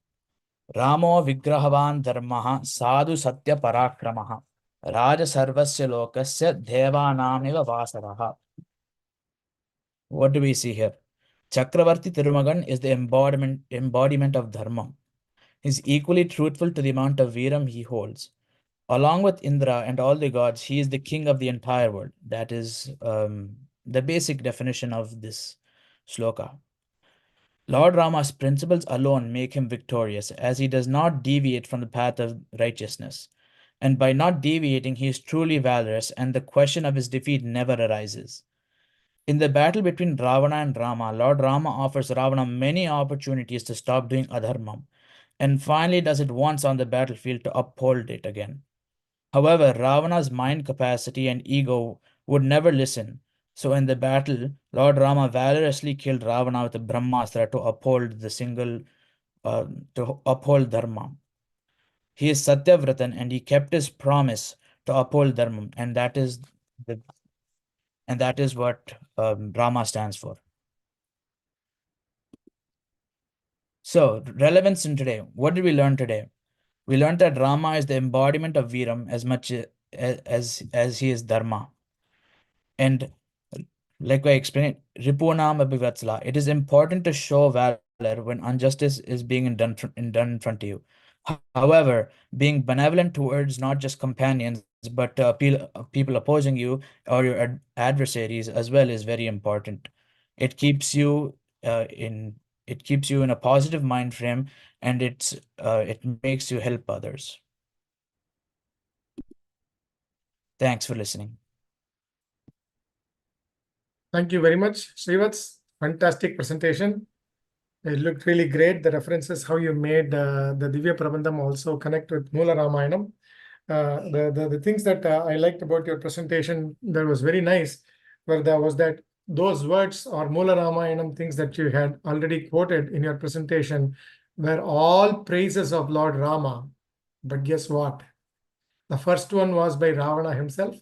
S7: Ramo vigrahavan dharmaha sadhu satya parakramaha. Raja sarvasya lokasya devanamiva vasaraha. What do we see here? Chakravarti Tirumagan is the embodiment of dharma. He's equally truthful to the amount of viram he holds. Along with Indra and all the gods, he is the king of the entire world. That is the basic definition of this sloka. Lord Rama's principles alone make him victorious, as he does not deviate from the path of righteousness. And by not deviating, he is truly valorous, and the question of his defeat never arises. In the battle between Ravana and Rama, Lord Rama offers Ravana many opportunities to stop doing adharma, and finally does it once on the battlefield to uphold it again. However, Ravana's mind capacity and ego would never listen. So in the battle, Lord Rama valorously killed Ravana with a Brahmastra to uphold Dharma. He is Satyavratan and he kept his promise to uphold Dharma, and that is what Rama stands for. So relevance in today. What did we learn today? We learned that Rama is the embodiment of Viram as much as he is Dharma. And like I explained, Ripunam Abhivatsala, it is important to show valor when injustice is being done in front of you. However, being benevolent towards not just companions, but people opposing you or your adversaries as well is very important. It keeps you in a positive mind frame, and it makes you help others. Thanks for listening.
S1: Thank you very much, Srivats. Fantastic presentation. It looked really great. The references, how you made the Divya Prabandham also connect with Mula Ramayanam. The things that I liked about your presentation that was very nice, where there was that those words or Mula Ramayanam things that you had already quoted in your presentation were all praises of Lord Rama. But guess what? The first one was by Ravana himself.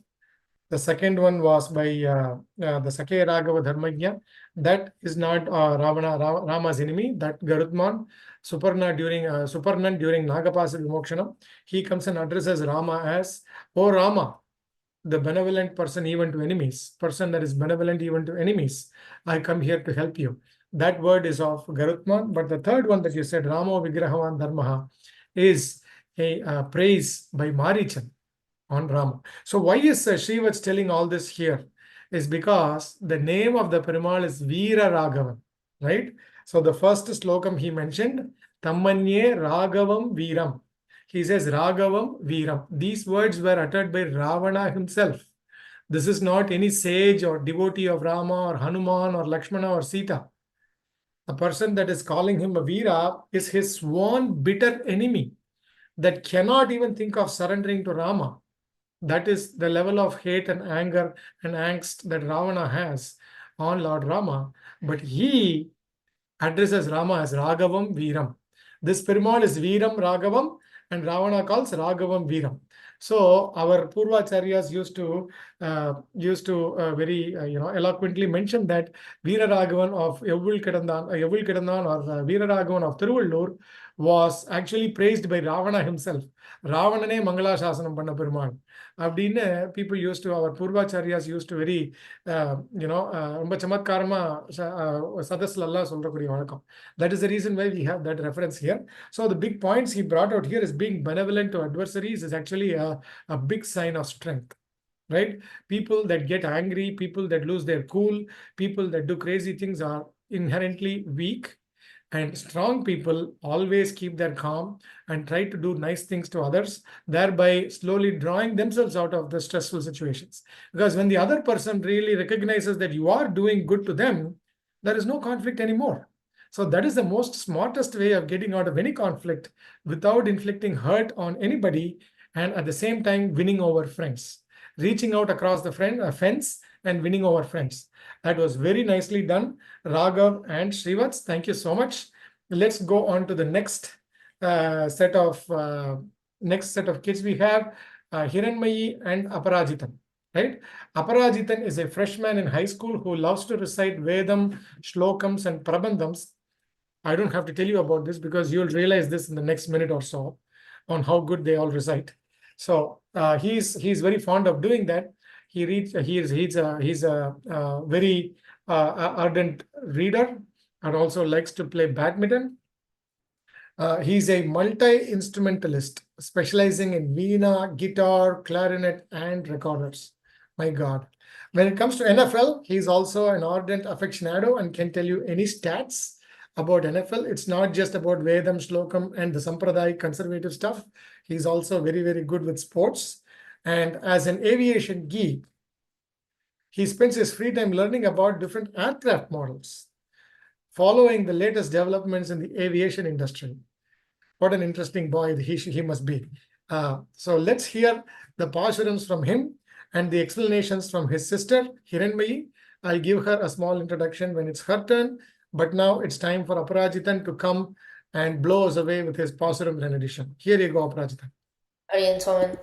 S1: The second one was by the Sakhe Raghava Dharmajna. That is not Rama's enemy. That Garudman, Suparnan during Nagapasa Vimokshanam, he comes and addresses Rama as, "Oh Rama, the benevolent person even to enemies, person that is benevolent even to enemies. I come here to help you." That word is of Garutman. But the third one that you said, Ramo Vigrahavan Dharmaha, is a praise by Marichan on Rama. So why is Srivats telling all this here? Is because the name of the Perumal is Veera Raghavan, right? So the first slokam he mentioned, Tammanye Raghavam Veeram. He says Raghavam Veeram. These words were uttered by Ravana himself. This is not any sage or devotee of Rama or Hanuman or Lakshmana or Sita. The person that is calling him a Veera is his sworn bitter enemy that cannot even think of surrendering to Rama. That is the level of hate and anger and angst that Ravana has on Lord Rama. But he addresses Rama as Raghavam Veeram. This Perumal is Veeram Raghavam, and Ravana calls Raghavam Veeram. So our Purvacharyas used to very eloquently mention that Veera Raghavan of Evul Kidandan or Veera Raghavan of Tiruvallur was actually praised by Ravana himself. Ravanane Mangala Shasanam Panna Perumal. Abdine people used to, our Purvacharyas used to very ரொம்ப சமத்காரமா சதஸ்ல எல்லாம் சொல்றக்கூடிய வழக்கம். That is the reason why we have that reference here. So the big points he brought out here is being benevolent to adversaries is actually a big sign of strength, right? People that get angry, people that lose their cool, people that do crazy things are inherently weak. And strong people always keep their calm and try to do nice things to others, thereby slowly drawing themselves out of the stressful situations. Because when the other person really recognizes that you are doing good to them, there is no conflict anymore. So that is the most smartest way of getting out of any conflict without inflicting hurt on anybody, and at the same time winning over friends. Reaching out across the fence and winning over friends. That was very nicely done, Raghav and Srivats. Thank you so much. Let's go on to the next set of kids we have, Hiranmayi and Aparajitan. Right? Aparajitan is a freshman in high school who loves to recite Vedam, Shlokams, and Prabandhams. I don't have to tell you about this because you'll realize this in the next minute or so on how good they all recite. So he's very fond of doing that. He's a very ardent reader and also likes to play badminton. He's a multi-instrumentalist specializing in veena, guitar, clarinet, and recorders. My God. When it comes to NFL, he's also an ardent aficionado and can tell you any stats about NFL. It's not just about Vedam, Shlokam, and the Sampradaya conservative stuff. He's also very, very good with sports. And as an aviation geek, he spends his free time learning about different aircraft models, following the latest developments in the aviation industry. What an interesting boy he must be. So let's hear the Pasharams from him and the explanations from his sister, Hiranmayi. I'll give her a small introduction when it's her turn. But now it's time for Aparajitan to come and blow us away with his Passaram rendition. Here you go, Aparajitan.
S8: Ariyan Swamin.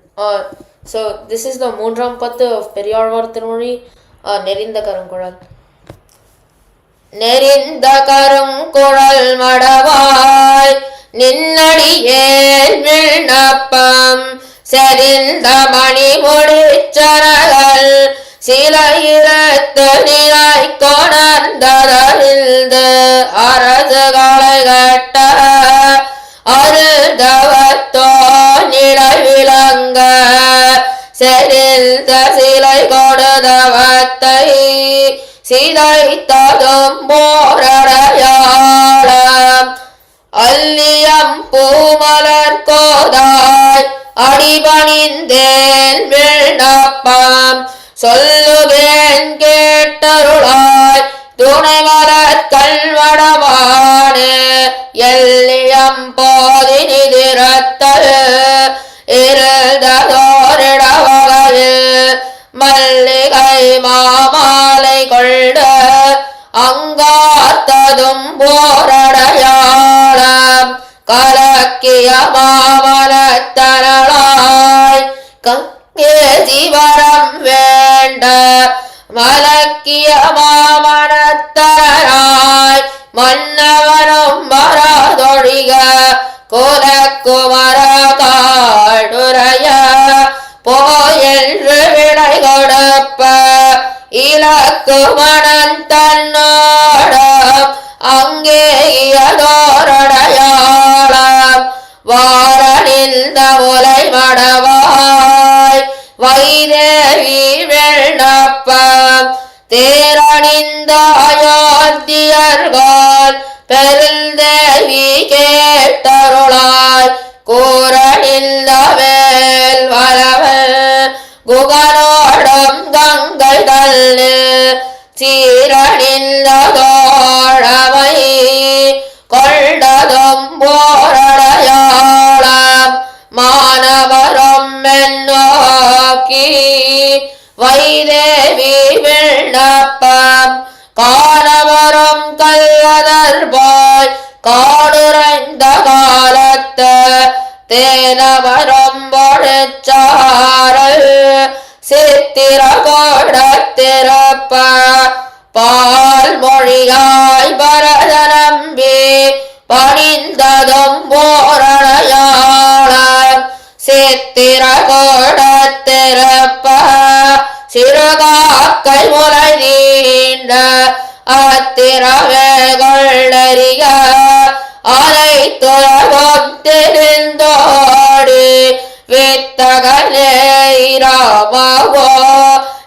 S8: So this is the Moonram Pathu of Periyarvar Tirumozhi, Nerinda Karunkural. Nerinda Karunkural Madavai, Ninnadiyel Vilnappam, Serinda Mani Mudicharagal, சிலையிரத்து நிலை கொணர்ந்ததறிந்து அரசுகளை கட்ட அருதவத்தோ நிலை விளங்க செறிந்த சிலை கொடுதவத்தை சிதைத்ததும் போரடையாளம் allium Poomalar கோதாய் அடிபணிந்தேன் விண்ணப்பம் சொல்லுவேன் கேட்டருளாய் துணைமலர் கல்வடமானே எல்லியம் போதி நிதிரத்தல் இருந்ததோரிடவகையில் மல்லிகை மாமாலை கொண்டு அங்காத்ததும் போரடையாளம் கலக்கிய மாமலத்தனளாய் ஜீவரம் வேண்ட மலக்கிய மாமணத்தராய் மன்னவனும் மரதொழிக குலக்குமர காடுரைய போயென்று விடை கொடுப்ப இலக்குமணன் தன்னோடம் அங்கே இயதோரடையாளம் வாரணிந்த முலை மடவாய் வைதேவி வெண்ணப்பம் தேரணிந்த அயோத்தியர்கள் பெருந்தேவி கேட்டருளாய் கூரணிந்த வேல் வரவல் குகனோடம் கங்கை தள்ளு சீரணிந்த தோழமை கொண்டதும் போரடையாளம் மானவரும் மென்னோக்கி வைதேவி விண்ணப்பம் காணவரும் கல்வதர் போய் காடுரைந்த காலத்து தேனவரும் பொழிச்சாரல் சித்திர கோடத்திருப்ப பால் மொழியாய் பரத நம்பி பணிந்ததும் போரடையாளம் சித்திர கோடத்திருப்ப சிறுகாக்கை முலை நீண்ட அத்திரவேகொள்ளறிய அதை துறவும் தெரிந்தோடி வித்தகனே ராமவோ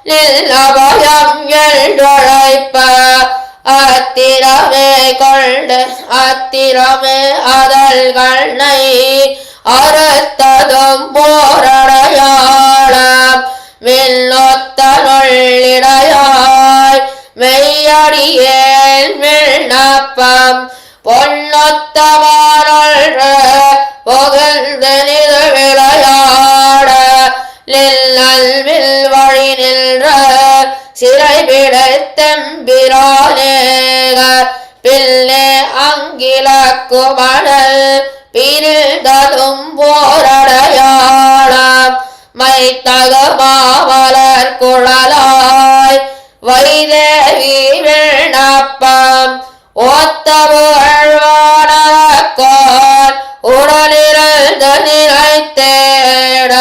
S8: நில்லபயம் எழுழைப்ப அத்திரமே கொண்டு அத்திரமே அதழ்கண்ணை அறுத்ததும் போரடையாளம் விண்ணொத்த நொள்ளிடையாய் மெய்யடியேன் விண்ணப்பம் பொன்னொத்தமானொன்று புகழ்ந்து நிது விளையாட நில் வழி நின்ற சிறை பிடித்தெம்பிரானேக பிள்ளை அங்கிலக்குமணல் பிரிந்ததும் போரடையாளம் மைத்தகு மாமலர் குழலாய் வைதேவி விண்ணப்பம் ஒத்தபுகழ்வானவர்கோன் உடனிருந்து நினைத்தேட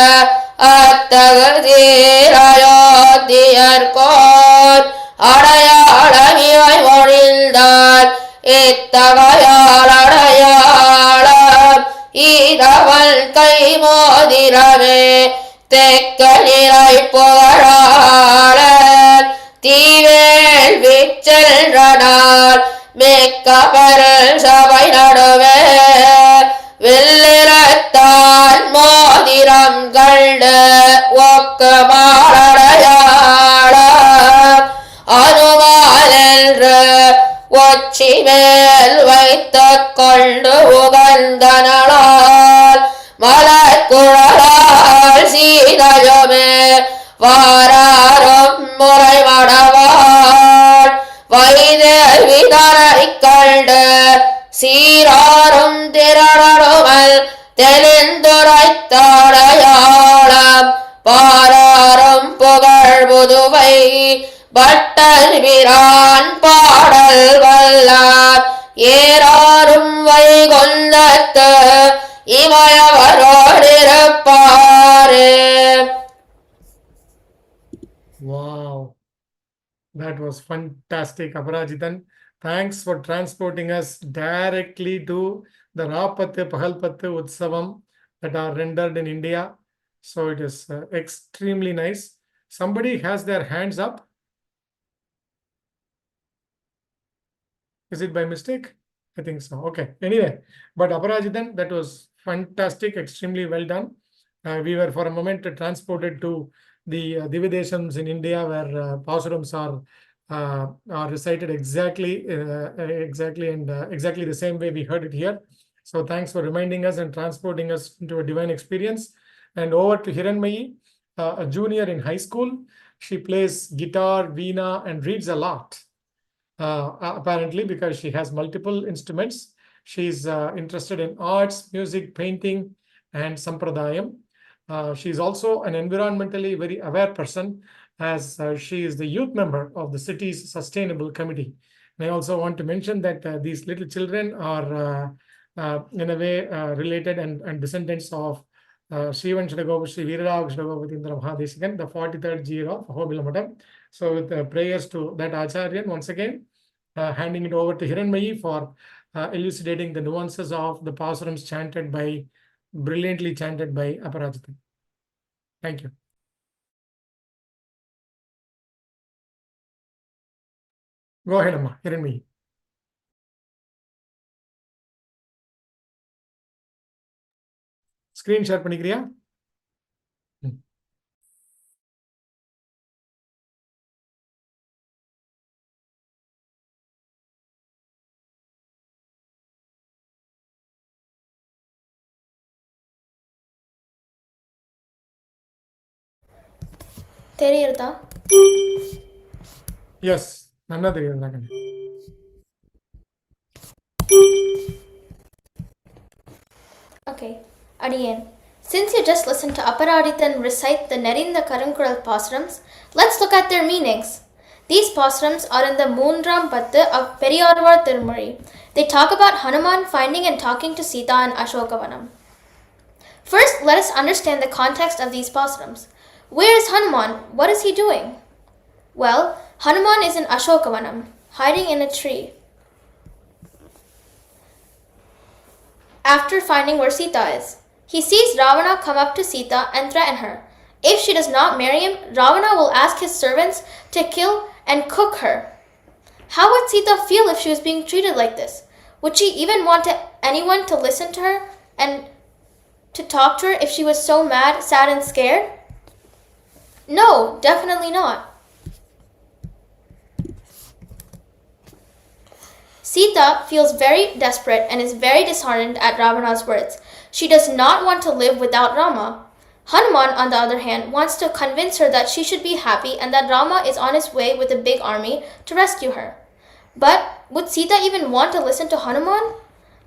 S8: அத்தகுதீரயோத்தியர்கோன் அடையாளமிவை மொழிந்தார் இத்தகையால் அடையாளம் ஈதவன் கை மோதிரமே தெக்க நிலை புகழாளன் தீவேல் விச்சென்றனார் மிக்க பெருள் சபை நடுவே வெள்ளிரத்தான் மோதிரம் கண்டு ஒக்கு மாறடையாளம் அனுமாலென்று ஒச்சி மேல் வைத்துக் கொண்டு உகந்தனளால் மலர்குழலால் சீதையுமே வாராரும் முறைமடவாள் வைதேவி தரை கண்டு சீராரும் திரளுமல் தெளிந்துரைத்தடையாளம் பாராரும் புகழ் புதுவை பட்டல் பிரான் பாடல் வல்லார் ஏறாரும் வைகுந்தத்து இமயவரோடிருப்பாரே.
S1: Wow, that was fantastic, Aparajitan. Thanks for transporting us directly to the Rapathe Pahalpathe Utsavam that are rendered in India. So it is extremely nice. Somebody has their hands up. Is it by mistake? I think so. Okay. Anyway, but Aparajitan, that was fantastic, extremely well done. We were for a moment transported to the Divideshams in India where Pausurams are recited exactly the same way we heard it here. So thanks for reminding us and transporting us into a divine experience. And over to Hiranmayi, a junior in high school. She plays guitar, veena, and reads a lot. Apparently because she has multiple instruments. She's interested in arts, music, painting, and sampradayam. She is also an environmentally very aware person as she is the youth member of the city's sustainable committee. And I also want to mention that these little children are in a way related and descendants of Srivan Shadagopa Sri Veeraragha Shadagopatindra Mahadesikan, the 43rd year of Ahobila Mutt. So with prayers to that Acharyan, once again, handing it over to Hiranmayi for elucidating the nuances of the Pausurams brilliantly chanted by Aparajitan. Thank you. Go ahead, Amma, Hiranmayi. Screen share பண்ணிக்கிறியா?
S8: தெரியுதா?
S1: Yes, நன்னா தெரியுது.
S8: Okay, Adiyan. Since you just listened to Aparaditan recite the Nerinda Karankural Pasurams, let's look at their meanings. These Pasurams are in the Moondram Pattu of Periyarvar Tirumuri. They talk about Hanuman finding and talking to Sita in Ashokavanam. First, let us understand the context of these Pasurams. Where is Hanuman? What is he doing? Well, Hanuman is in Ashokavanam, hiding in a tree. After finding where Sita is, he sees Ravana come up to Sita and threaten her. If she does not marry him, Ravana will ask his servants to kill and cook her. How would Sita feel if she was being treated like this? Would she even want anyone to listen to her and to talk to her if she was so mad, sad, and scared? No, definitely not. Sita feels very desperate and is very disheartened at Ravana's words. She does not want to live without Rama. Hanuman, on the other hand, wants to convince her that she should be happy and that Rama is on his way with a big army to rescue her. But would Sita even want to listen to Hanuman?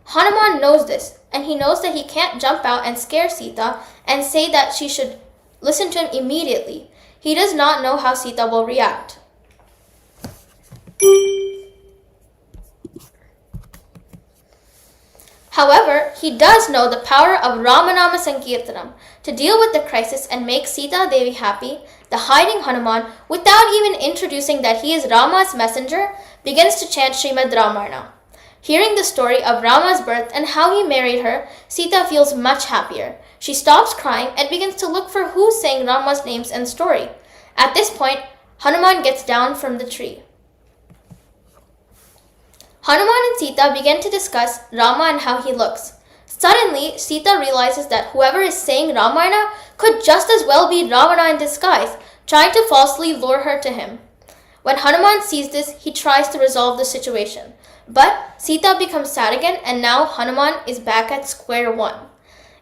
S8: Hanuman knows this, and he knows that he can't jump out and scare Sita and say that she should listen to him immediately. He does not know how Sita will react. However, he does know the power of Ramanama Sankirtanam to deal with the crisis and make Sita Devi happy. The hiding Hanuman, without even introducing that he is Rama's messenger, begins to chant Srimad Ramayana. Hearing the story of Rama's birth and how he married her, Sita feels much happier. She stops crying and begins to look for who's saying Rama's names and story. At this point, Hanuman gets down from the tree. Hanuman and Sita begin to discuss Rama and how he looks. Suddenly, Sita realizes that whoever is saying Ramayana could just as well be Ravana in disguise, trying to falsely lure her to him. When Hanuman sees this, he tries to resolve the situation. But Sita becomes sad again, and now Hanuman is back at square one.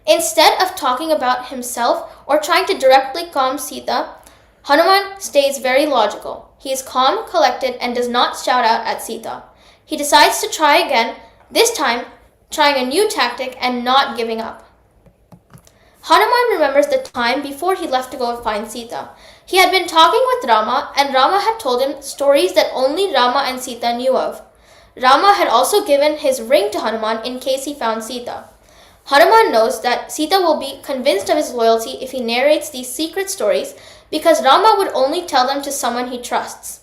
S8: Instead of talking about himself or trying to directly calm Sita, Hanuman stays very logical. He is calm, collected, and does not shout out at Sita. He decides to try again, this time trying a new tactic and not giving up. Hanuman remembers the time before he left to go find Sita. He had been talking with Rama, and Rama had told him stories that only Rama and Sita knew of. Rama had also given his ring to Hanuman in case he found Sita. Hanuman knows that Sita will be convinced of his loyalty if he narrates these secret stories because Rama would only tell them to someone he trusts.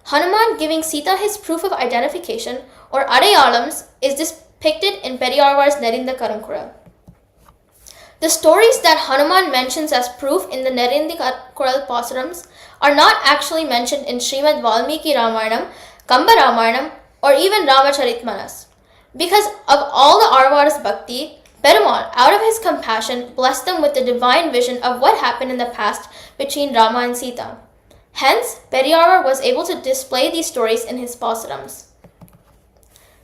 S8: Hanuman giving Sita his proof of identification, or Adayalams, is depicted in Periyarvar's Nerinda Karunkural. The stories that Hanuman mentions as proof in the Nerinda Kural Pasurams are not actually mentioned in Srimad Valmiki Ramayanam, Kamba Ramayanam, or even Ramacharitmanas. Because of all the Arvara's bhakti, Perumal, out of his compassion, blessed them with the divine vision of what happened in the past between Rama and Sita. Hence, Periyarvar was able to display these stories in his Pasurams.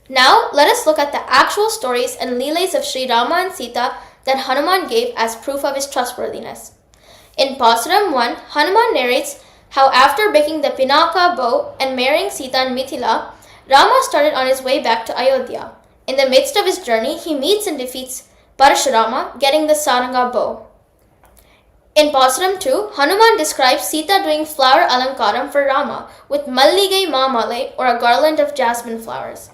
S8: Now, let us look at the actual stories and leelas of Sri Rama and Sita that Hanuman gave as proof of his trustworthiness. In Pasuram 1, Hanuman narrates how after breaking the Pinaka bow and marrying Sita in Mithila, Rama started on his way back to Ayodhya. In the midst of his journey, he meets and defeats Parashurama, getting the Saranga bow. In Pasuram 2, Hanuman describes Sita doing flower alankaram for Rama with Malligai Mamale, or a garland of jasmine flowers.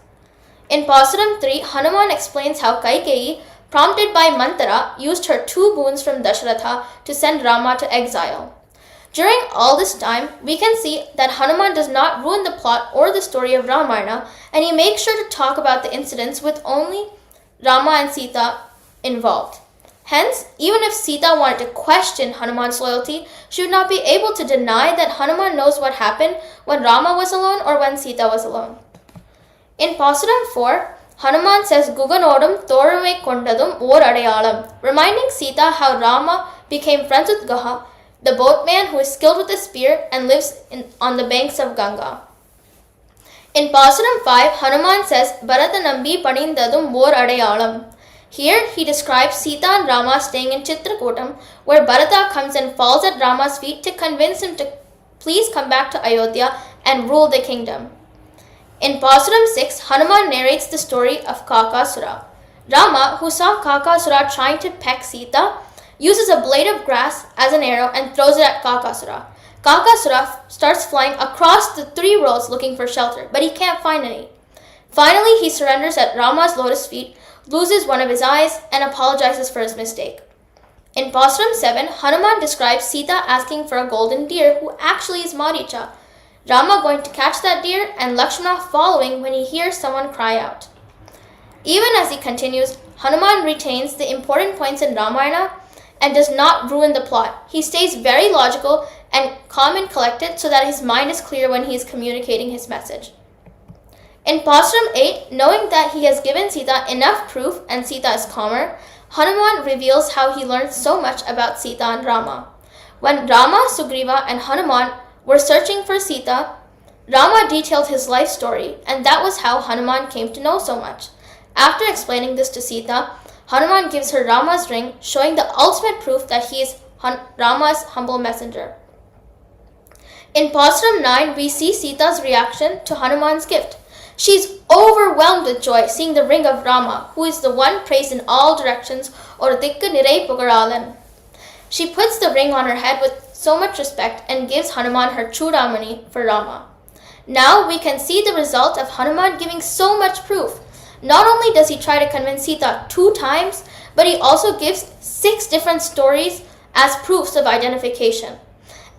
S8: In Pasuram 3, Hanuman explains how Kaikeyi, prompted by Mantara, used her 2 boons from Dasharatha to send Rama to exile. During all this time, we can see that Hanuman does not ruin the plot or the story of Ramayana, and he makes sure to talk about the incidents with only Rama and Sita involved. Hence, even if Sita wanted to question Hanuman's loyalty, she would not be able to deny that Hanuman knows what happened when Rama was alone or when Sita was alone. In Pasuram 4, Hanuman says Guganodam Thorume Kondadum Or Adayalam, reminding Sita how Rama became friends with Gaha, the boatman who is skilled with a spear and lives on the banks of Ganga. In Pasuram 5, Hanuman says Bharatanambi Panindadum Or Adayalam. Here, he describes Sita and Rama staying in Chitrakutam, where Bharata comes and falls at Rama's feet to convince him to please come back to Ayodhya and rule the kingdom. In Pasuram 6, Hanuman narrates the story of Kakasura. Rama, who saw Kakasura trying to peck Sita, uses a blade of grass as an arrow and throws it at Kakasura. Kakasura starts flying across the 3 roads looking for shelter, but he can't find any. Finally, he surrenders at Rama's lotus feet, loses one of his eyes, and apologizes for his mistake. In Pasuram 7, Hanuman describes Sita asking for a golden deer who actually is Maricha, Rama going to catch that deer, and Lakshmana following when he hears someone cry out. Even as he continues, Hanuman retains the important points in Ramayana and does not ruin the plot. He stays very logical and calm and collected so that his mind is clear when he is communicating his message. In Pasram 8, knowing that he has given Sita enough proof and Sita is calmer, Hanuman reveals how he learned so much about Sita and Rama. When Rama, Sugriva, and Hanuman were searching for Sita, Rama detailed his life story, and that was how Hanuman came to know so much. After explaining this to Sita, Hanuman gives her Rama's ring, showing the ultimate proof that he is Rama's humble messenger. In Pasram 9, we see Sita's reaction to Hanuman's gift. She's overwhelmed with joy seeing the ring of Rama, who is the one praised in all directions, or Dikka Nirai Pugaralan. She puts the ring on her head with so much respect and gives Hanuman her Chudamani for Rama. Now we can see the result of Hanuman giving so much proof. Not only does he try to convince Sita 2 times, but he also gives 6 different stories as proofs of identification.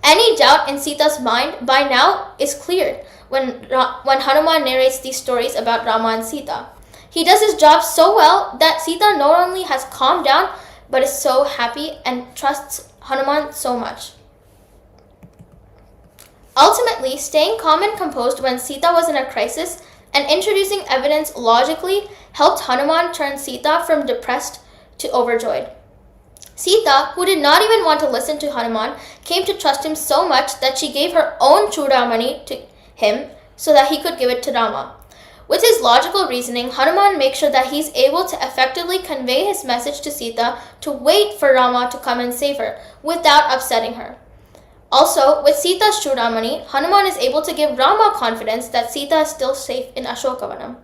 S8: Any doubt in Sita's mind by now is cleared when Hanuman narrates these stories about Rama and Sita. He does his job so well that Sita not only has calmed down, but is so happy and trusts Hanuman so much. Ultimately, staying calm and composed when Sita was in a crisis and introducing evidence logically helped Hanuman turn Sita from depressed to overjoyed. Sita, who did not even want to listen to Hanuman, came to trust him so much that she gave her own Chudamani to him so that he could give it to Rama. With his logical reasoning, Hanuman makes sure that he's able to effectively convey his message to Sita to wait for Rama to come and save her without upsetting her. Also, with Sita's Chudamani, Hanuman is able to give Rama confidence that Sita is still safe in Ashokavanam.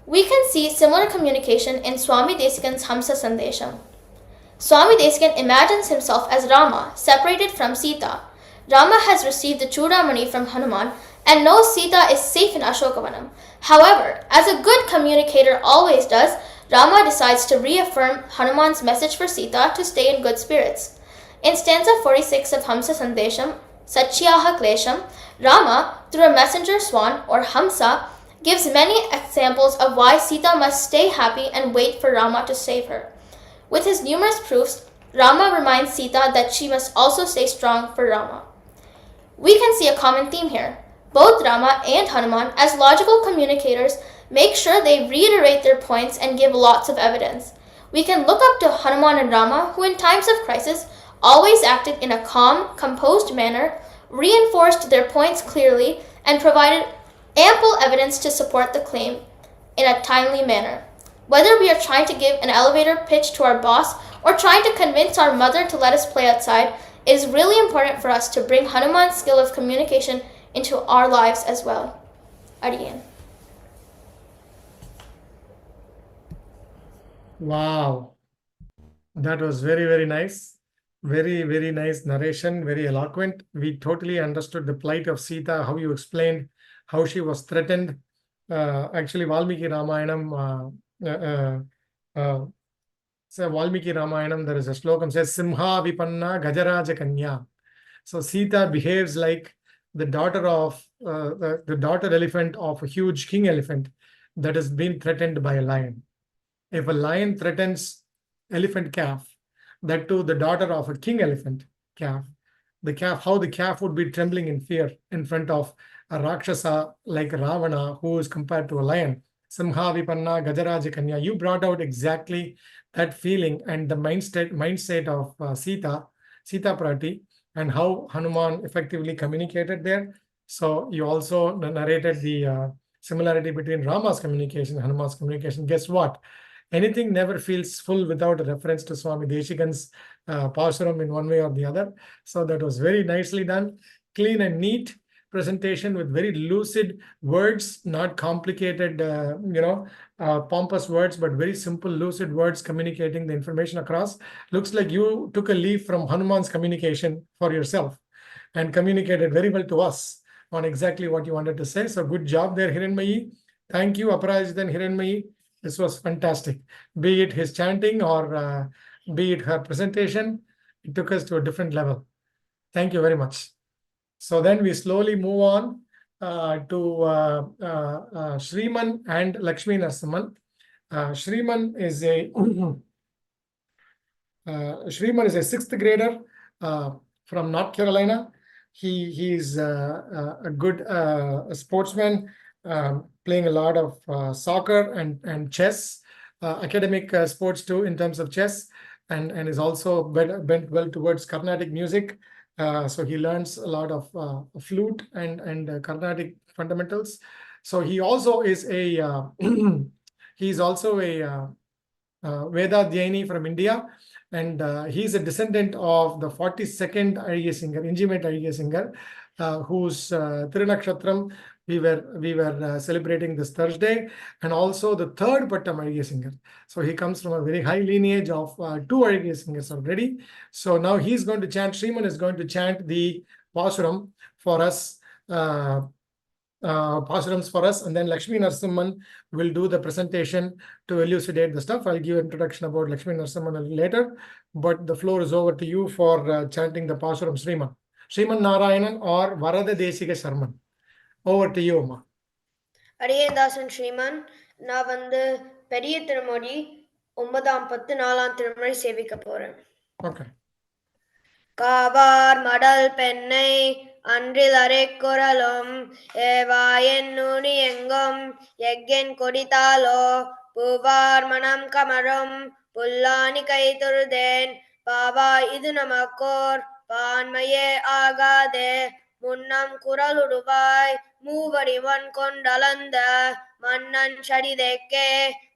S8: We can see similar communication in Swami Desikan's Hamsa Sandesham. Swami Desikan imagines himself as Rama, separated from Sita. Rama has received the Chudamani from Hanuman and knows Sita is safe in Ashokavanam. However, as a good communicator always does, Rama decides to reaffirm Hanuman's message for Sita to stay in good spirits. In stanza 46 of Hamsa Sandesham, Satyaha Klesham, Rama, through a messenger swan or Hamsa, gives many examples of why Sita must stay happy and wait for Rama to save her. With his numerous proofs, Rama reminds Sita that she must also stay strong for Rama. We can see a common theme here. Both Rama and Hanuman, as logical communicators, make sure they reiterate their points and give lots of evidence. We can look up to Hanuman and Rama, who in times of crisis always acted in a calm, composed manner, reinforced their points clearly, and provided ample evidence to support the claim in a timely manner. Whether we are trying to give an elevator pitch to our boss or trying to convince our mother to let us play outside, it is really important for us to bring Hanuman's skill of communication into our lives as well. Adiyan.
S1: Wow, that was very, very nice. Very, very nice narration, very eloquent. We totally understood the plight of Sita, how you explained how she was threatened. Actually, Valmiki Ramayanam, so Valmiki Ramayanam, there is a slokam says, Simha Vipanna Gajaraja Kanya. So Sita behaves like the daughter of the daughter elephant of a huge king elephant that has been threatened by a lion. If a lion threatens elephant calf, that too the daughter of a king elephant calf, how the calf would be trembling in fear in front of a Rakshasa like Ravana, who is compared to a lion. Simha Vipanna Gajaraja Kanya. You brought out exactly that feeling and the mindset of Sita Prati, and how Hanuman effectively communicated there. So you also narrated the similarity between Rama's communication and Hanuman's communication. Guess what? Anything never feels full without a reference to Swami Deshikan's Pashuram in one way or the other. So that was very nicely done. Clean and neat presentation with very lucid words, not complicated, pompous words, but very simple, lucid words communicating the information across. Looks like you took a leaf from Hanuman's communication for yourself and communicated very well to us on exactly what you wanted to say. So good job there, Hiranmayi. Thank you, Aparajita and Hiranmayi. This was fantastic. Be it his chanting or be it her presentation, it took us to a different level. Thank you very much. So then we slowly move on to Shriman and Lakshmi Narasimhan. Shriman is a Shriman is a 6th grader from North Carolina. He is a good sportsman, playing a lot of soccer and chess, academic sports too in terms of chess, and is also bent well towards Carnatic music. So he learns a lot of flute and Carnatic fundamentals. So he also is a he's also a Veda Dhyani from India, and he's a descendant of the 42nd Ariya singer, Injimate Ariya singer, whose Thirunakshatram we were celebrating this Thursday, and also the third Pattam Ariya singer. So he comes from a very high lineage of two Ariya singers already. So now he's going to chant, Sriman is going to chant the Pasuram for us, Pasurams for us, and then Lakshmi Narasimhan will do the presentation to elucidate the stuff. I'll give an introduction about Lakshmi Narasimhan a little later, but the floor is over to you for chanting the Pasuram Sriman. Sriman Narayanan or Varada Desika Sharman. Over to you, Amma.
S9: அடியேதாசன் ஸ்ரீமான், நான் பெரிய திருமொழி 9ஆம் 10 4ஆம் திருமொழி சேவிக்க போறேன்.
S1: Okay.
S9: காவார் மடல் பெண்ணை அன்றில் அரைக்குறலும் ஏவாயன் நுனி எங்கும் எக்கென் கொடித்தாலோ பூவார் மனம் கமழும் புல்லானி கை தொழுதேன் பாவா இது நமக்கோர் பான்மையே ஆகாதே முன்னம் குரலுடுவாய் மூவடிவன் கொண்டளந்த மன்னன் சடிதேக்கே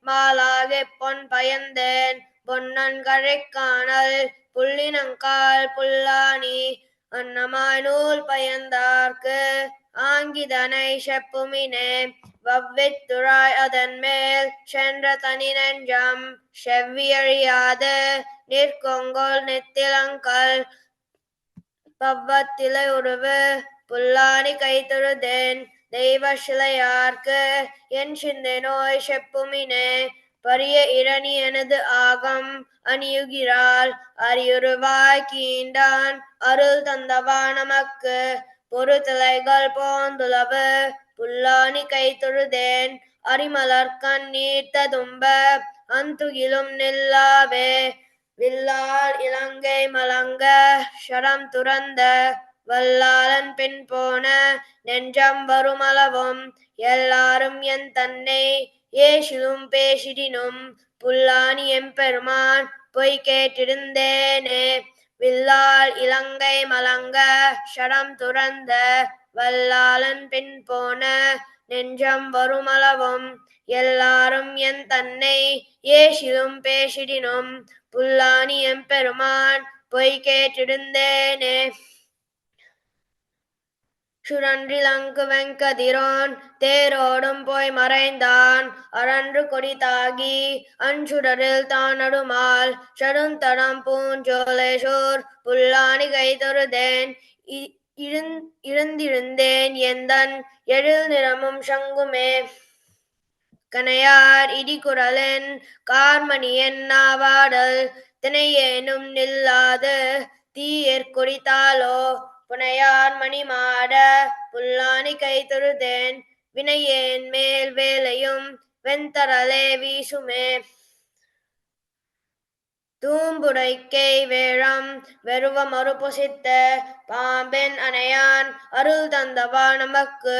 S9: மாலாகே பொன் பயந்தேன் பொன்னன் கழைக்கானல் புள்ளினங்கால் புல்லானி அன்னமாய் நூல் பயந்தார்க்கு ஆங்கிதனை செப்புமினே வவ்வித்துழாய் அதன் மேல் சென்ற தனி நெஞ்சம் செவ்வியழியாது நிற்கொங்கோல் நெத்திலங்கல் பவ்வத்திலை உருவு புல்லானி கை தொழுதேன் தெய்வ சிலையார்க்கு என் சிந்தை நோய் செப்புமினே பரிய இரணி எனது ஆகம் அணியுகிறாள் அரியுருவாய் கீண்டான் அருள் தந்தவா நமக்கு பொறுத்தலைகள் போந்துளவு புல்லானி கை தொழுதேன் அரிமலர் கண்ணீர் ததும்ப அந்துகிலும் நில்லாவே வில்லால் இலங்கை மலங்க ஷரம் துறந்த வல்லாளன் பின் போன நெஞ்சம் வருமளவும் எல்லாரும் என் தன்னை ஏசிலும் பேசிடினும் புல்லானி எம்பெருமான் பொய் கேட்டிருந்தேனே வில்லால் இலங்கை மலங்க ஷரம் துறந்த வல்லாளன் பின் போன நெஞ்சம் வருமளவும் எல்லாரும் என் தன்னை ஏசிலும் பேசிடினும் புல்லானி எம்பெருமான் பொய் கேட்டிருந்தேனே சுழன்றிலங்கு வெங்கதிரோன் தேரோடும் போய் மறைந்தான் அரன்று கொடி தாகி அஞ்சுடரில் தானடுமால் சடுந்தடம் பூஞ்சோலேசோர் புல்லானி கை தொழுதேன் இருந்திருந்தேன் எந்தன் எழில் நிறமும் சங்குமே கனையார் இடிகுரலென் கார்மணியன் நாவாடல் தினையேனும் நில்லாது தீயற் கொடித்தாலோ புனையார் மணிமாட புல்லானி கை தொழுதேன் வினையேன் மேல் வேலையும் வெண்தரலே வீசுமே தூம்புடைக்கை வேழம் வெறுவ மறுபொசித்த பாம்பென் அணையான் அருள் தந்தவா நமக்கு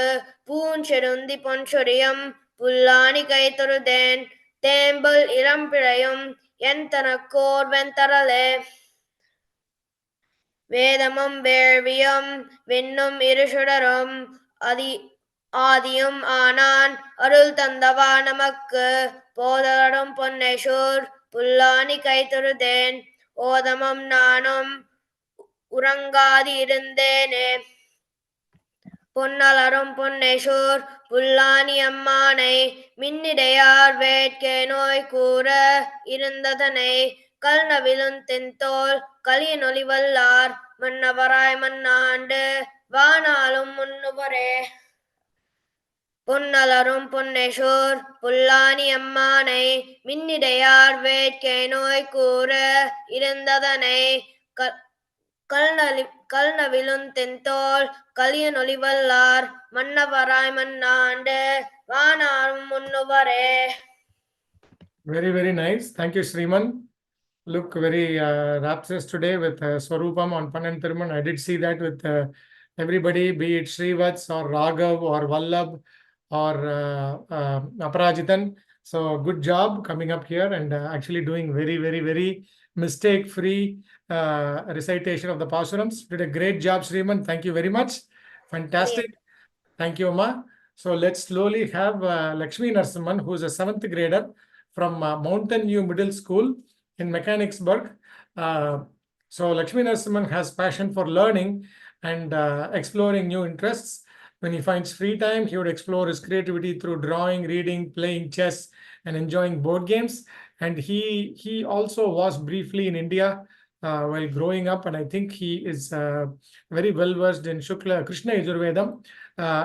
S9: பூஞ்செருந்தி பொன்சொரியம் புல்லானி கை தொழுதேன் தேம்பல் இளம்பிழையும் என் தனக்கோர் வெண்தரலே வேதமும் வேள்வியும் விண்ணும் இருசுடரும் ஆதியும் ஆனான் அருள் தந்தவா நமக்கு போதரும் பொன்னைசூர் புல்லானி கை தொழுதேன் ஓதமும் நானும் உறங்காது இருந்தேனே பொன்னலரும் பொன்னைசூர் புல்லானி அம்மானை மின்னிடையார் வேட்கே நோய் கூற இருந்ததனை கல்நவிலுந் தென்தோல் கலியனொலி வல்லார் மன்னவராய் மன்னாண்டு வானாலும் முன்னுவரே பொன்னலரும் பொன்னைசூர் புல்லானி அம்மானை மின்னிடையார் வேட்கை நோய் கூற இருந்ததனை கல்நவிலுந் தென்தோல் கலியனொலி வல்லார் மன்னவராய் மன்னாண்டு வானாலும் முன்னுவரே.
S1: Very, very nice. Thank you, Sriman. Look very rapturous today with Swarupam on Pannan Thiruman. I did see that with everybody, be it Srivats or Raghav or Vallabh or Aparajitan. So good job coming up here and actually doing very mistake-free recitation of the Pasurams. Did a great job, Sriman. Thank you very much. Fantastic. Thank you, Amma. So let's slowly have Lakshmi Narasimhan, who is a 7th grader from Mountain View Middle School in Mechanicsburg. So Lakshmi Narasimhan has passion for learning and exploring new interests. When he finds free time, he would explore his creativity through drawing, reading, playing chess, and enjoying board games. And he also was briefly in India while growing up, and I think he is very well versed in Krishna Yajurvedam,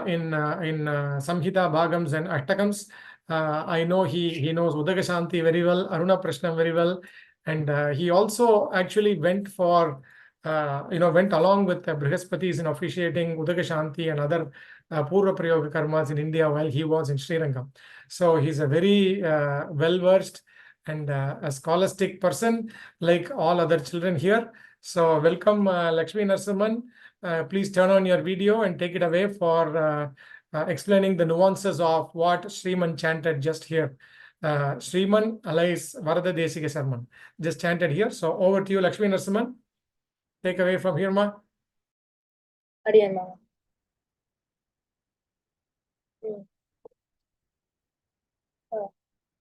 S1: in Samhita, Bhagams, and Ashtakams. I know he knows Udaka Shanti very well, Aruna Prashnam very well, and he also actually went along with Brihaspati's in officiating Udaka Shanti and other Purva Prayoga Karmas in India while he was in Sri Lanka. So he's a very well versed and a scholastic person like all other children here. So welcome, Lakshmi Narasimhan. Please turn on your video and take it away for explaining the nuances of what Sriman chanted just here. Sriman alias Varada Desika Sarman just chanted here. So over to you, Lakshmi Narasimhan. Take away from here, ma.
S9: Adiyan, Mama.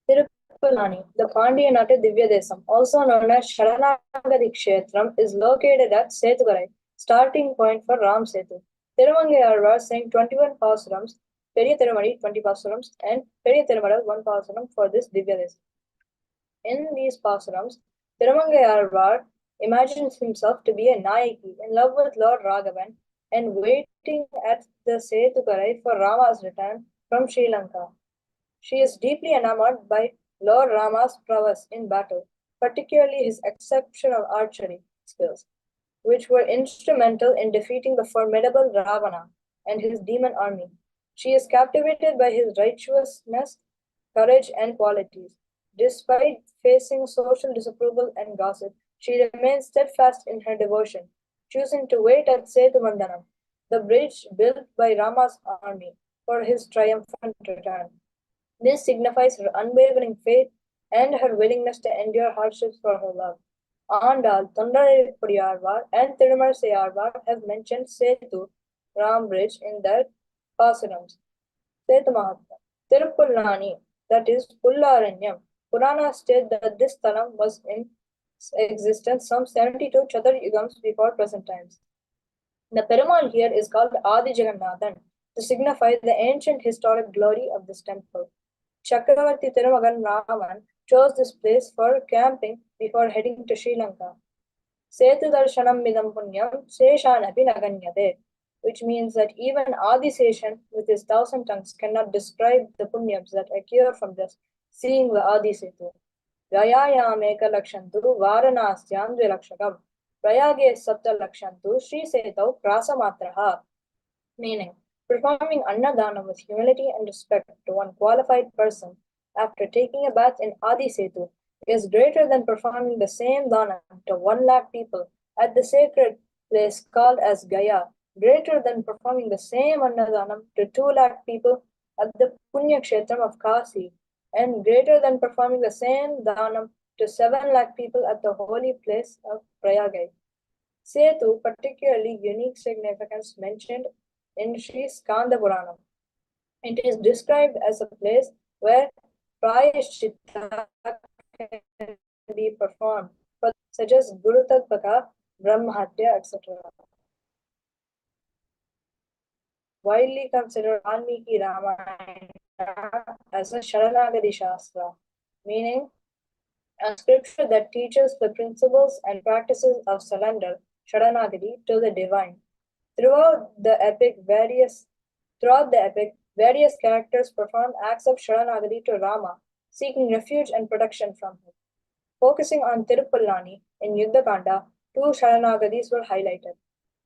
S9: Tirupalani, the Pandya Nata Divya Desam, also known as Sharanagadi Kshetram, is located at Setugarai, starting point for Ram Setu. Tirumangayarvar sang 21 Pasurams, Periya Tirumadi 20 Pasurams, and Periya Tirumadal 1 Pasuram for this Divya Desam. In these Pasurams, Tirumangayarvar imagines himself to be a Nayaki in love with Lord Raghavan and waiting at the Setugarai for Rama's return from Sri Lanka. She is deeply enamored by Lord Rama's prowess in battle, particularly his exceptional archery skills, which were instrumental in defeating the formidable Ravana and his demon army. She is captivated by his righteousness, courage, and qualities. Despite facing social disapproval and gossip, she remains steadfast in her devotion, choosing to wait at Setu Mandanam, the bridge built by Rama's army, for his triumphant return. This signifies her unwavering faith and her willingness to endure hardships for her love. Andal, Tondaripudiyarvar, and Thirumalasayarvar have mentioned Setu, Ram Bridge, in their Pasurams. Setu Mahatma. Tirupulani, that is Pullaranyam. Purana state that this thalam was in existence some 72 Chatur-yugams before present times. The Perumal here is called Adi Jagannathan to signify the ancient historic glory of this temple. Chakravarti Thirumagan Raman chose this place for camping before heading to Sri Lanka. Setu darshanam midam punyam seshanapi naganyate, which means that even Adi Seshan with his 1,000 tongues cannot describe the punyams that occur from just seeing the Adi Setu. Gayayam eka lakshantu varanastyam dvilakshakam. Prayage sapta lakshantu Sri Setau prasamatraha. Meaning, performing Annadanam with humility and respect to one qualified person after taking a bath in Adi Setu is greater than performing the same dana to 1 lakh people at the sacred place called as Gaya, greater than performing the same Annadanam to 2 lakh people at the Punya Kshetram of Kasi, and greater than performing the same danam to 7 lakh people at the holy place of Prayagai. Setu, particularly unique significance mentioned in Sri Skanda Puranam. It is described as a place where prayaschitta can be performed, such as Guru Tatpaka, Brahmahatya, etc. Widely considered Valmiki Ramayana as a Sharanagadi Shastra, meaning a scripture that teaches the principles and practices of surrender, Sharanagadi, to the divine. Throughout the epic, various characters perform acts of Sharanagadi to Rama, seeking refuge and protection from him. Focusing on Tirupallani in Yuddhakanda, 2 Sharanagadis were highlighted.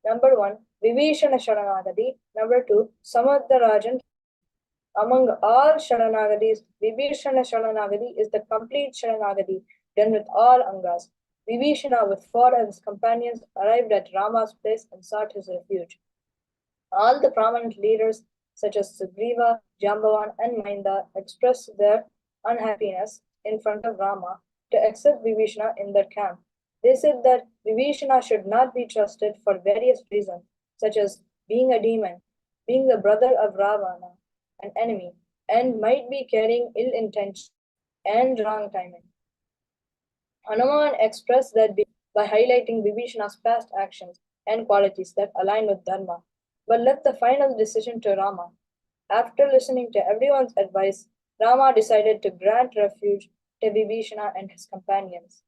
S9: Number 1, Vibhishana Sharanagadi. Number 2, Samudrarajan. Among all Sharanagadis, Vibhishana Sharanagadi is the complete Sharanagadi, done with all Angas. Vibhishana, with 4 of his companions, arrived at Rama's place and sought his refuge. All the prominent leaders such as Sugriva, Jambavan, and Mainda, expressed their unhappiness in front of Rama to accept Vibhishana in their camp. They said that Vibhishana should not be trusted for various reasons, such as being a demon, being the brother of Ravana, an enemy, and might be carrying ill intention and wrong timing. Hanuman expressed that by highlighting Vibhishana's past actions and qualities that align with Dharma, but left the final decision to Rama. After listening to everyone's advice, Rama decided to grant refuge to Vibhishana and his companions.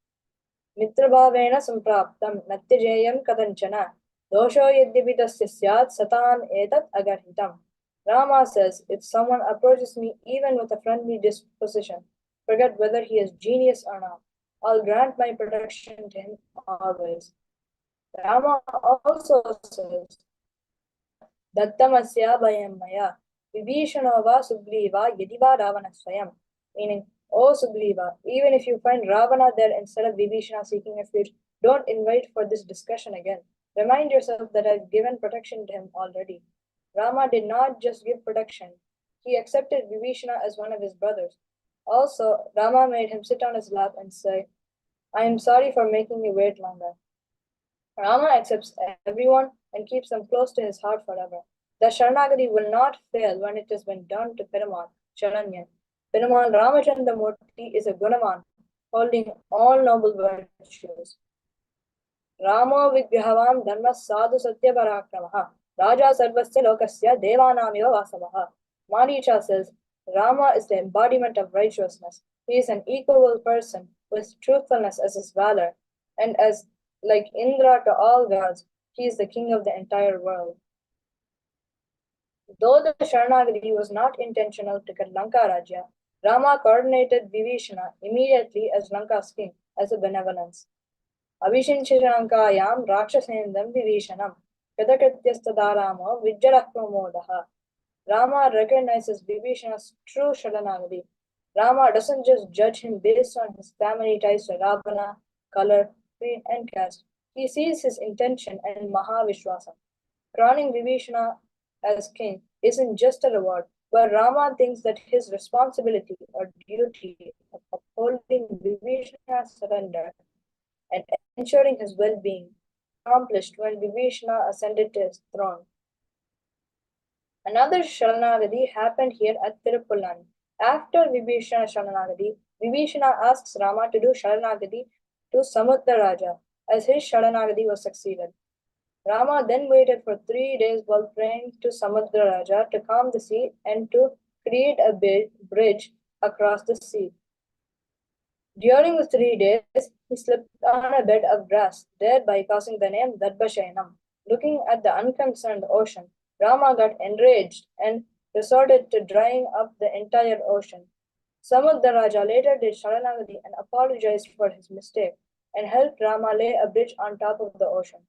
S9: Mitrabhavena sampraptam natyajayam kadanchana dosho yadyapi tasya syat satam etat agarhitam. Rama says, if someone approaches me even with a friendly disposition, forget whether he is genius or not. I'll grant my protection to him always. Rama also says, Dattamasya bhayam maya, Vibhishano va Sugriva yadiva Ravana swayam. Meaning, O Sugriva, even if you find Ravana there instead of Vibhishana seeking refuge, don't invite for this discussion again. Remind yourself that I've given protection to him already. Rama did not just give protection, he accepted Vibhishana as one of his brothers. Also, Rama made him sit on his lap and say, I am sorry for making you wait longer. Rama accepts everyone and keeps them close to his heart forever. The Sharanagati will not fail when it has been done to Perumal, Sharanyan. Perumal Ramachandramurti is a Gunavan, holding all noble virtues. Ramo Vigyahavam Dharma Sadhu Satya Parakramaha, Raja Sarvasya Lokasya Devanamiva Vasavaha. Maricha says, Rama is the embodiment of righteousness. He is an equal person with truthfulness as his valor, and as like Indra to all gods, he is the king of the entire world. Though the Sharanagati was not intentional to get Lanka Rajya, Rama coordinated Vibhishana immediately as Lanka's king as a benevolence. Abhishinchirankayam Rakshasendam Vibhishanam Kadakatyastadharamo Vijjarakpramodaha. Rama recognizes Vibhishana's true Sharanagati. Rama doesn't just judge him based on his family ties to Ravana, color, creed, and caste. He sees his intention and Mahavishwasam. Crowning Vibhishana as king isn't just a reward, but Rama thinks that his responsibility or duty of upholding Vibhishana's surrender and ensuring his well-being accomplished when Vibhishana ascended to his throne. Another Sharanagati happened here at Tirupulani. After Vibhishana Sharanagati, Vibhishana asks Rama to do Sharanagati to Samudra Raja, as his Sharanagati was succeeded. Rama then waited for 3 days while praying to Samudra Raja to calm the sea and to create a bridge across the sea. During the 3 days, he slept on a bed of grass, thereby causing the name Darbashayanam. Looking at the unconcerned ocean, Rama got enraged and resorted to drying up the entire ocean. Samudra Raja later did Sharanagati and apologized for his mistake and helped Rama lay a bridge on top of the ocean.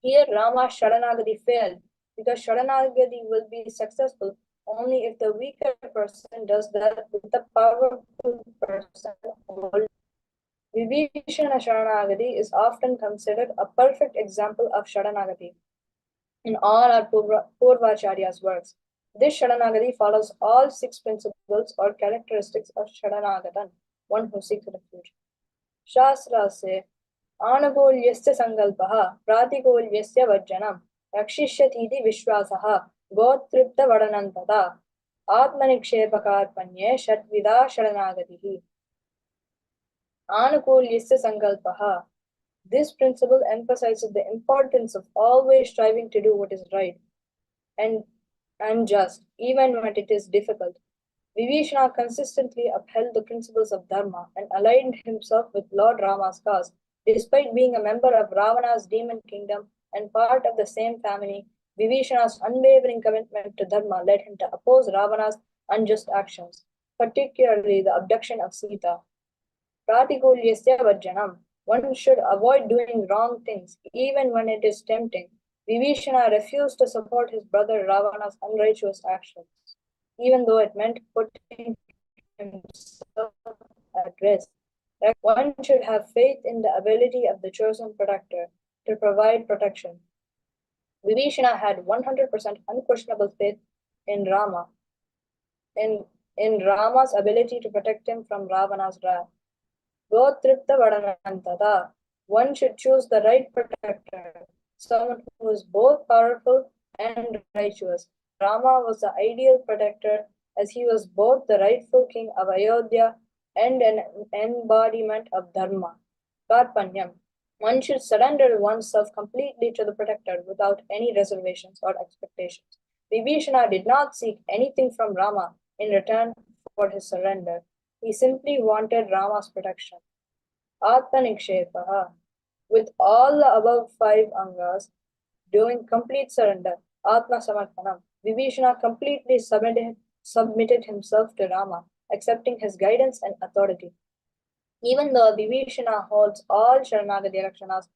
S9: Here, Rama's Sharanagati failed because Sharanagati will be successful only if the weaker person does that with the powerful person. Vibhishana Sharanagati is often considered a perfect example of Sharanagati in all our Purvacharya's works. This Sharanagati follows all 6 principles or characteristics of Sharanagatan, one who seeks refuge. Shastra say, Anakulyasya sankalpaha pratikulyasya vajjanam rakshishyatiti vishwasaha gotripta vadanantata atmanikshepakaarpanye shatvida sharanagatihi. Anukulyasya sankalpaha. This principle emphasizes the importance of always striving to do what is right and just, even when it is difficult. Vibhishana consistently upheld the principles of Dharma and aligned himself with Lord Rama's cause. Despite being a member of Ravana's demon kingdom and part of the same family, Vibhishana's unwavering commitment to Dharma led him to oppose Ravana's unjust actions, particularly the abduction of Sita. Pratikulyasya vajjanam. One should avoid doing wrong things, even when it is tempting. Vibhishana refused to support his brother Ravana's unrighteous actions, even though it meant putting himself at risk. One should have faith in the ability of the chosen protector to provide protection. Vibhishana had 100% unquestionable faith in Rama, in Rama's ability to protect him from Ravana's wrath. Gotripta Vadanantata. One should choose the right protector, someone who is both powerful and righteous. Rama was the ideal protector as he was both the rightful king of Ayodhya and an embodiment of Dharma. Karpanyam. One should surrender oneself completely to the protector without any reservations or expectations. Vibhishana did not seek anything from Rama in return for his surrender. He simply wanted Rama's protection. Atmanikshepaha. With all the above 5 angas, doing complete surrender, Atma Samarpanam, Vibhishana completely submitted himself to Rama, accepting his guidance and authority. Even though Vibhishana holds all Sharanagati Lakshanas,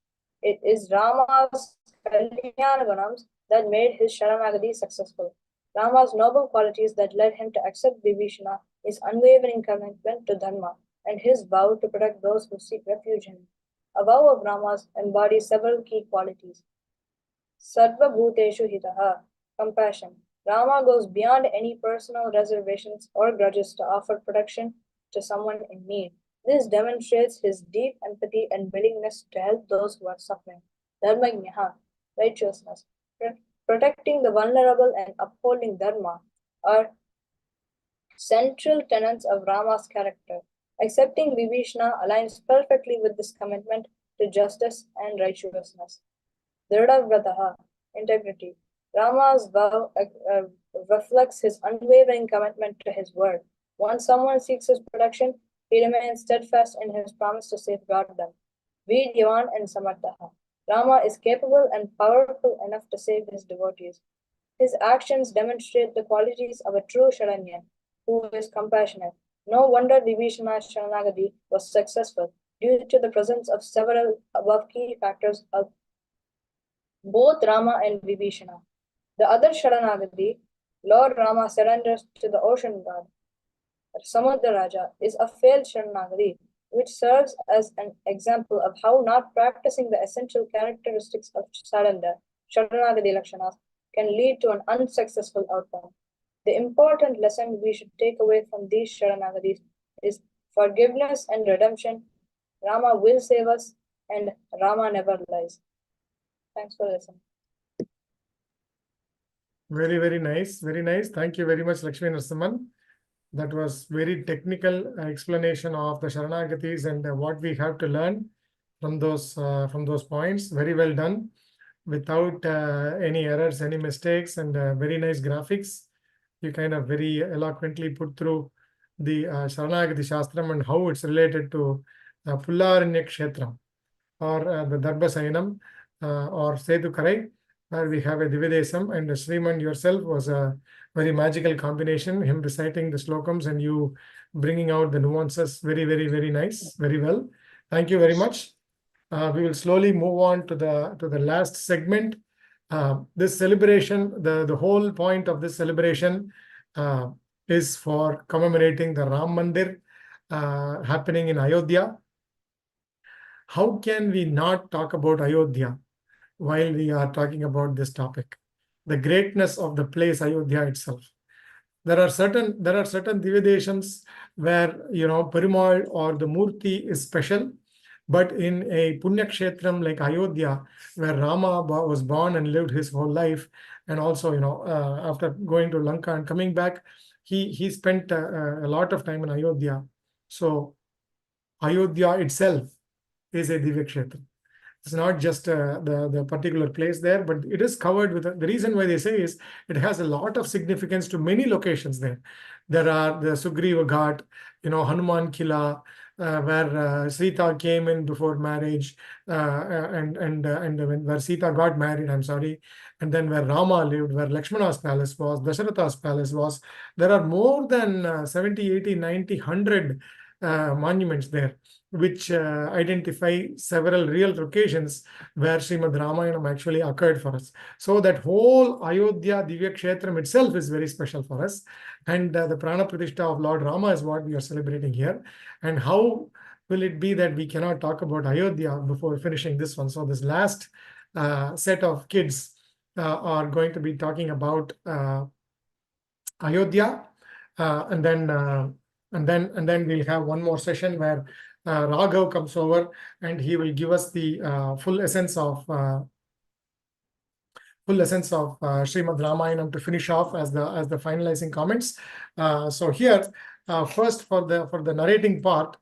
S9: it is Rama's Kalyana Gunams that made his Sharanagati successful. Rama's noble qualities that led him to accept Vibhishana, his unwavering commitment to Dharma, and his vow to protect those who seek refuge in him. A vow of Rama's embodies several key qualities. Sarva Bhuteshu Hitaha, compassion. Rama goes beyond any personal reservations or grudges to offer protection to someone in need. This demonstrates his deep empathy and willingness to help those who are suffering. Dharmagnaha, righteousness. Protecting the vulnerable and upholding Dharma are central tenets of Rama's character. Accepting Vibhishana aligns perfectly with this commitment to justice and righteousness. Dhradavrataha, integrity. Rama's vow reflects his unwavering commitment to his word. Once someone seeks his protection, he remains steadfast in his promise to safeguard them. Vidyavan and Samarthaha. Rama is capable and powerful enough to save his devotees. His actions demonstrate the qualities of a true Sharanyan, who is compassionate. No wonder Vibhishana's Sharanagati was successful, due to the presence of several above key factors of both Rama and Vibhishana. The other Sharanagati, Lord Rama surrenders to the ocean god. Samudra Raja is a failed Sharanagati, which serves as an example of how not practicing the essential characteristics of surrender, Sharanagati Lakshanas, can lead to an unsuccessful outcome. The important lesson we should take away from these Sharanagatis is forgiveness and redemption. Rama will save us, and Rama never lies. Thanks for listening.
S1: Very, very nice. Very nice. Thank you very much, Lakshmi Narasimhan. That was very technical explanation of the Sharanagatis and what we have to learn from those points. Very well done, without any errors, any mistakes, and very nice graphics. You kind of very eloquently put through the Sharanagati Shastram and how it's related to Pullaranya Kshetram, or the Darbhasayanam, or Setu Karai, where we have a Dividesam, and Sriman yourself was a very magical combination, him reciting the slokams and you bringing out the nuances. Very, very, very nice. Very well. Thank you very much. We will slowly move on to the last segment. This celebration, the whole point of this celebration is for commemorating the Ram Mandir happening in Ayodhya. How can we not talk about Ayodhya while we are talking about this topic? The greatness of the place Ayodhya itself. There are certain Divideshams where Perumal or the Murti is special, but in a Punya Kshetram like Ayodhya, where Rama was born and lived his whole life, and also after going to Lanka and coming back, he spent a lot of time in Ayodhya. So Ayodhya itself is a Divya Kshetra. It's not just the particular place there, but it is covered with the reason why they say is it has a lot of significance to many locations there. There are the Sugriva Ghat, Hanuman Kila, where Sita came in before marriage, and where Sita got married, I'm sorry, and then where Rama lived, where Lakshmana's palace was, Dasharatha's palace was. There are more than 70, 80, 90, 100 monuments there, which identify several real locations where Srimad Ramayana actually occurred for us. So that whole Ayodhya Divya Kshetram itself is very special for us. And the Prana Pratishtha of Lord Rama is what we are celebrating here. And how will it be that we cannot talk about Ayodhya before finishing this one? So this last set of kids are going to be talking about Ayodhya, and then we'll have one more session where Raghav comes over and he will give us the full essence of Srimad Ramayanam to finish off as the finalizing comments. So here, first for the narrating part,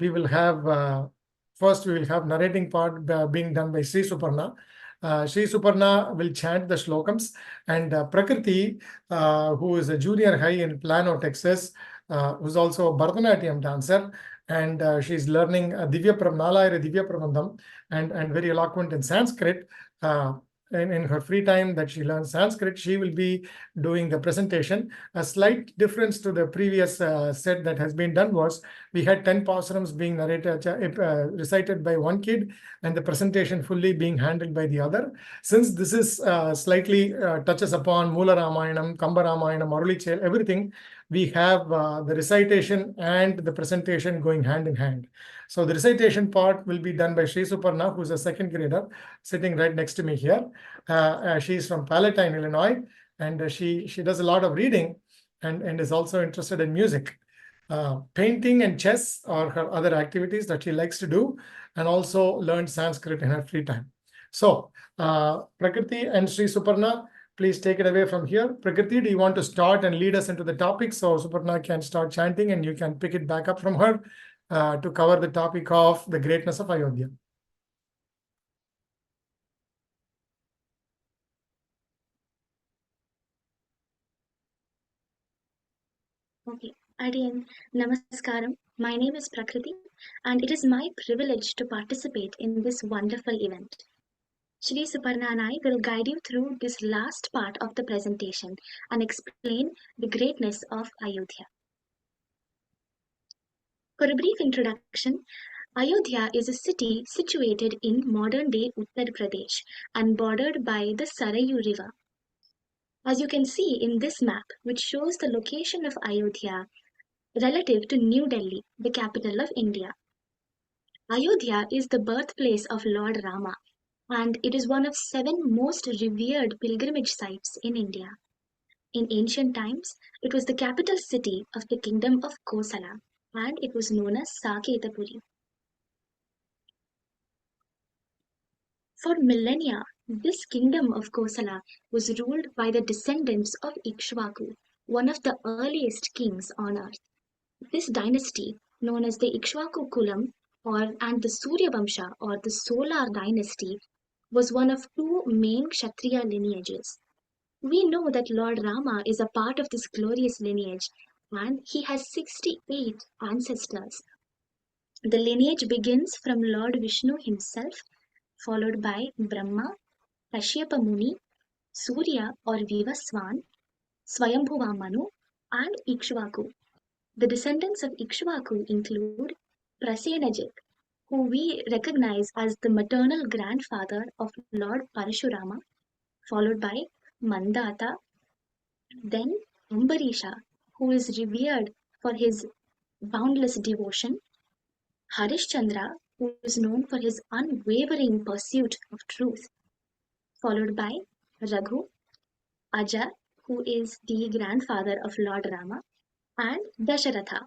S1: we will have narrating part being done by Sri Suparna. Sri Suparna will chant the slokams, and Prakriti, who is a junior high in Plano, Texas, who's also a Bharatanatyam dancer, and she's learning Divya Prabandham, and very eloquent in Sanskrit. In her free time that she learns Sanskrit, she will be doing the presentation. A slight difference to the previous set that has been done was we had 10 pasarams being narrated, recited by one kid, and the presentation fully being handled by the other. Since this is slightly touches upon Mula Ramayanam, Kamba Ramayanam, Marulichel, everything, we have the recitation and the presentation going hand in hand. So the recitation part will be done by Sri Suparna, who's a second grader, sitting right next to me here. She's from Palatine, Illinois, and she does a lot of reading and is also interested in music. Painting and chess are her other activities that she likes to do, and also learn Sanskrit in her free time. So Prakriti and Sri Suparna, please take it away from here. Prakriti, do you want to start and lead us into the topic so Suparna can start chanting and you can pick it back up from her to cover the topic of the greatness of Ayodhya?
S10: Okay, again, Namaskaram. My name is Prakriti, and it is my privilege to participate in this wonderful event. Shri Suparna and I will guide you through this last part of the presentation and explain the greatness of Ayodhya. For a brief introduction, Ayodhya is a city situated in modern-day Uttar Pradesh and bordered by the Sarayu River. As you can see in this map, which shows the location of Ayodhya relative to New Delhi, the capital of India. Ayodhya is the birthplace of Lord Rama, and it is one of 7 most revered pilgrimage sites in India. In ancient times, it was the capital city of the kingdom of Kosala, and it was known as Saketapuri. For millennia, this kingdom of Kosala was ruled by the descendants of Ikshvaku, one of the earliest kings on earth. This dynasty, known as the Ikshvaku Kulam and the Surya Vamsha or the Solar Dynasty, was one of 2 main Kshatriya lineages. We know that Lord Rama is a part of this glorious lineage, and he has 68 ancestors. The lineage begins from Lord Vishnu himself, followed by Brahma, Kashyapa Muni, Surya or Vivaswan, Swayambhuva Manu, and Ikshvaku. The descendants of Ikshvaku include Prasenajit, who we recognize as the maternal grandfather of Lord Parashurama, followed by Mandata, then Ambarisha, who is revered for his boundless devotion, Harishchandra, who is known for his unwavering pursuit of truth, followed by Raghu, Aja, who is the grandfather of Lord Rama, and Dasharatha,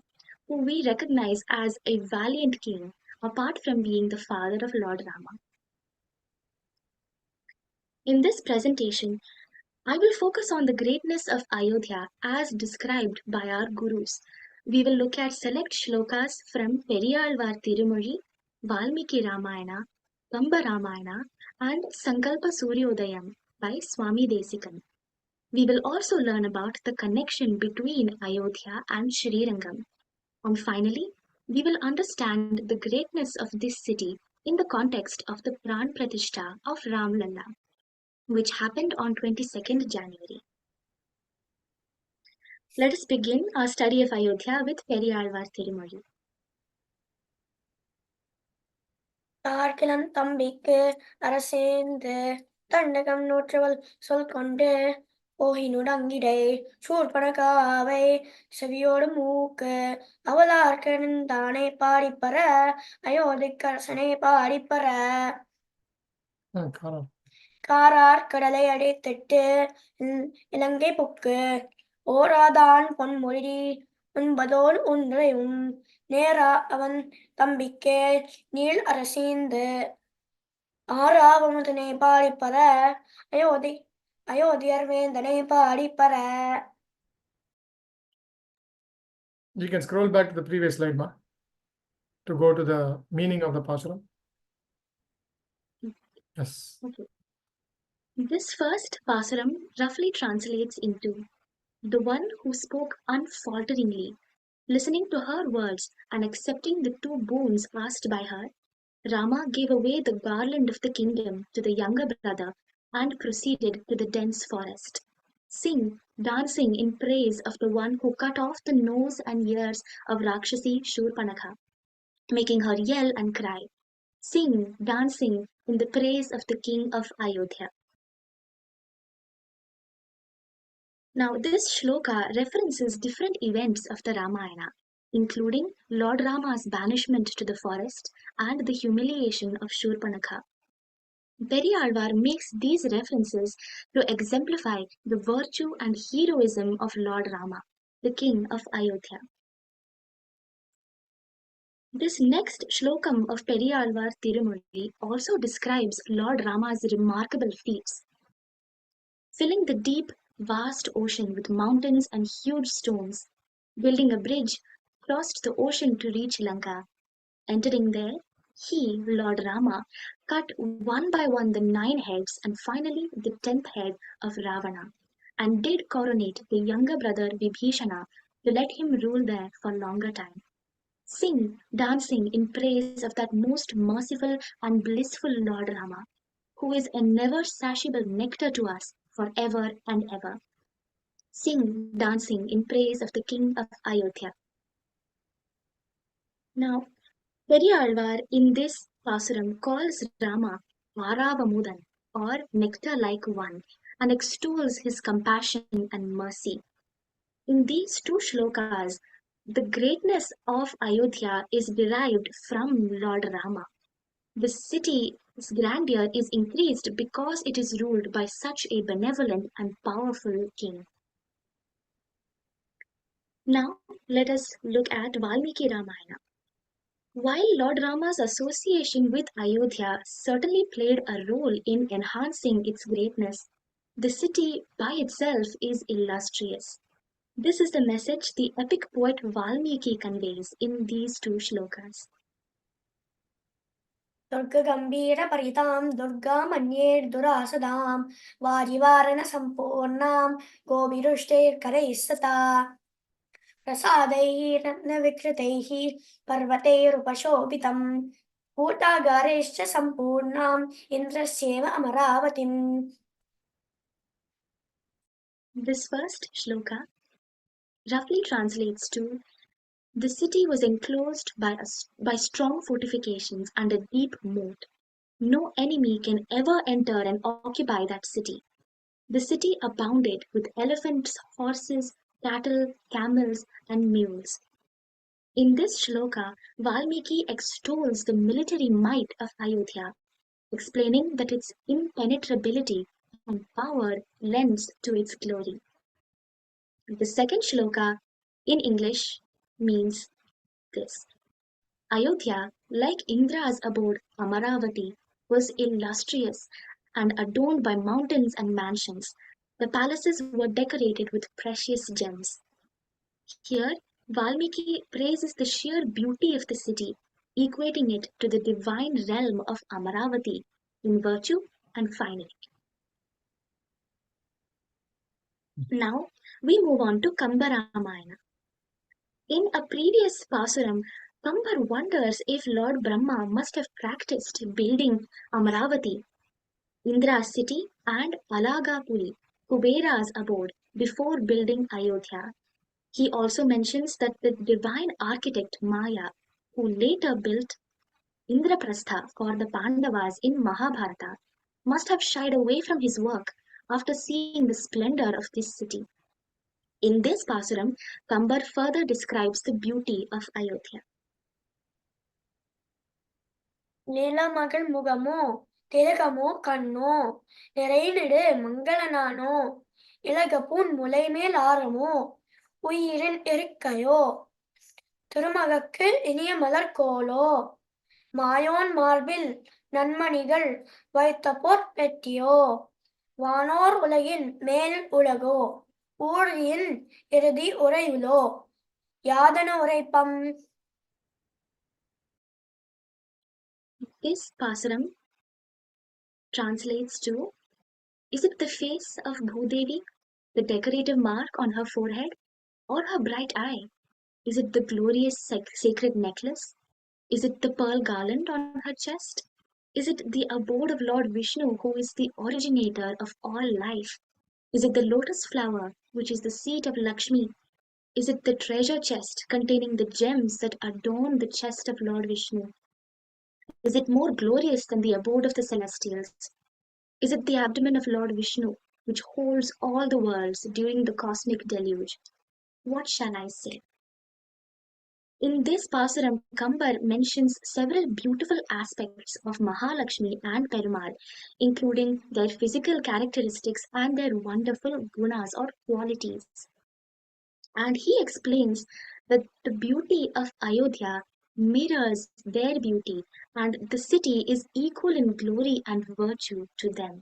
S10: who we recognize as a valiant king apart from being the father of Lord Rama. In this presentation, I will focus on the greatness of Ayodhya as described by our gurus. We will look at select shlokas from Periyalvar Tirumozhi, Valmiki Ramayana, Kamba Ramayana, and Sankalpa Suryodayam by Swami Desikan. We will also learn about the connection between Ayodhya and Srirangam. And finally, we will understand the greatness of this city in the context of the Pran Pratishtha of Ram Lalla, which happened on 22nd January. Let us begin our study of Ayodhya with Periyalvar Tirumozhi.
S11: ஆர்கிலன் தம்பிக்கு அரசேந்து தண்டகம் நூற்றவள் சொல் கொண்டு ஓகினுடங்கிடை சூர்பனகாவை செவியோடு மூக்கு அவளார்கன் தானே பாடிப்பற அயோத்திக்கரசனை பாடிப்பற காரார் கடலை அடைத்திட்டு இலங்கை book ஓராதான் பொன்மொழி உண்பதோடு ஒன்றையும் நேரா அவன் தம்பிக்கே நீள் அரசீந்து ஆறாவமுதனை பாடிப்பற அயோத்தியர் வேந்தனை பாடிப்பற.
S1: You can scroll back to the previous slide, Ma, to go to the meaning of the Pasuram. Yes.
S10: Okay. This first Pasuram roughly translates into the one who spoke unfalteringly, listening to her words and accepting the 2 boons asked by her. Rama gave away the garland of the kingdom to the younger brother and proceeded to the dense forest. Sing, dancing in praise of the one who cut off the nose and ears of Rakshasi Shurpanakha, making her yell and cry. Sing, dancing in the praise of the king of Ayodhya. Now, this shloka references different events of the Ramayana, including Lord Rama's banishment to the forest and the humiliation of Shurpanakha. Periyalvar makes these references to exemplify the virtue and heroism of Lord Rama, the king of Ayodhya. This next shlokam of Periyalvar Tirumozhi also describes Lord Rama's remarkable feats. Filling the deep, vast ocean with mountains and huge stones, building a bridge, crossed the ocean to reach Lanka. Entering there, he, Lord Rama, cut one by one the 9 heads and finally the 10th head of Ravana, and did coronate the younger brother Vibhishana to let him rule there for longer time. Sing, dancing in praise of that most merciful and blissful Lord Rama, who is a never satiable nectar to us forever and ever. Sing, dancing in praise of the king of Ayodhya. Now, Periyalvar in this Pasuram calls Rama Varavamudan, or nectar-like one, and extols his compassion and mercy. In these 2 shlokas, the greatness of Ayodhya is derived from Lord Rama. The city's grandeur is increased because it is ruled by such a benevolent and powerful king. Now, let us look at Valmiki Ramayana. While Lord Rama's association with Ayodhya certainly played a role in enhancing its greatness, the city by itself is illustrious. This is the message the epic poet Valmiki conveys in these 2 shlokas.
S11: దుర్గగంభీరపరితాం దుర్గామన్యేర్దురాసదాం వారివారణ సంపూర్ణాం గోభిరుష్టైర్కరైः సతా ప్రసాदैः రత్నవిక్ృతైः పర్వతైరుపశోభితం కూటాగారైశ్చ సంపూర్ణాం ఇంద్రస్యేవ అమరావతిం.
S10: This first shloka roughly translates to the city was enclosed by strong fortifications and a deep moat. No enemy can ever enter and occupy that city. The city abounded with elephants, horses, cattle, camels, and mules. In this shloka, Valmiki extols the military might of Ayodhya, explaining that its impenetrability and power lends to its glory. The second shloka, in English, means this. Ayodhya, like Indra's abode Amaravati, was illustrious and adorned by mountains and mansions. The palaces were decorated with precious gems. Here, Valmiki praises the sheer beauty of the city, equating it to the divine realm of Amaravati in virtue and finery. Now, we move on to Kamba Ramayana. In a previous Pasuram, Kambar wonders if Lord Brahma must have practiced building Amaravati, Indra's city, and Alagapuri, Kubera's abode, before building Ayodhya. He also mentions that the divine architect Maya, who later built Indraprastha for the Pandavas in Mahabharata, must have shied away from his work after seeing the splendor of this city. In this Pasuram, Kambar further describes the beauty of Ayodhya.
S11: நீலமகள் முகமோ திலகமோ கண்ணோ நிறையிலிடு மங்களனானோ இலகப்பூன் முலைமேல் ஆரமோ உயிரின் இருக்கையோ திருமகற்கு இனிய மலர்கோலோ மாயோன் மார்பில் நன்மணிகள் வைத்த பொற்பெட்டியோ வானோர் உலகின் மேல் உலகோ ஊழியின் இறுதி உரையுலோ யாதன உரைப்பம்.
S10: This pasaram translates to: is it the face of Bhudevi, the decorative mark on her forehead, or her bright eye? Is it the glorious sacred necklace? Is it the pearl garland on her chest? Is it the abode of Lord Vishnu, who is the originator of all life? Is it the lotus flower, which is the seat of Lakshmi? Is it the treasure chest containing the gems that adorn the chest of Lord Vishnu? Is it more glorious than the abode of the celestials? Is it the abdomen of Lord Vishnu, which holds all the worlds during the cosmic deluge? What shall I say? In this pasaram, Kambar mentions several beautiful aspects of Mahalakshmi and Perumal, including their physical characteristics and their wonderful gunas or qualities. And he explains that the beauty of Ayodhya mirrors their beauty, and the city is equal in glory and virtue to them.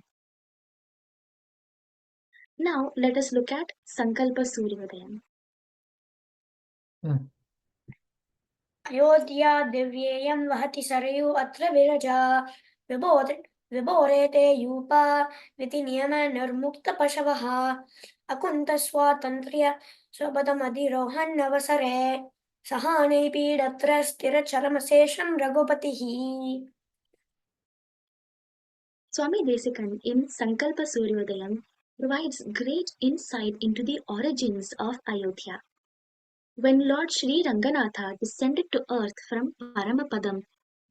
S10: Now let us look at Sankalpa Suryodayam.
S11: Ayodhya दिव्येयं वहति सरयू अत्र विरजा विभोरेते यूपा विधि नियम निर्मुक्त पशवः अकुंत स्वातंत्र्य स्वपदमधिरोहन् अवसरे Sahane पीडत्र स्थिरचरमशेषं रघुपतिः.
S10: Swami Desikan in Sankalpa Suryodayam provides great insight into the origins of Ayodhya. When Lord Sri Ranganatha descended to earth from Paramapadam,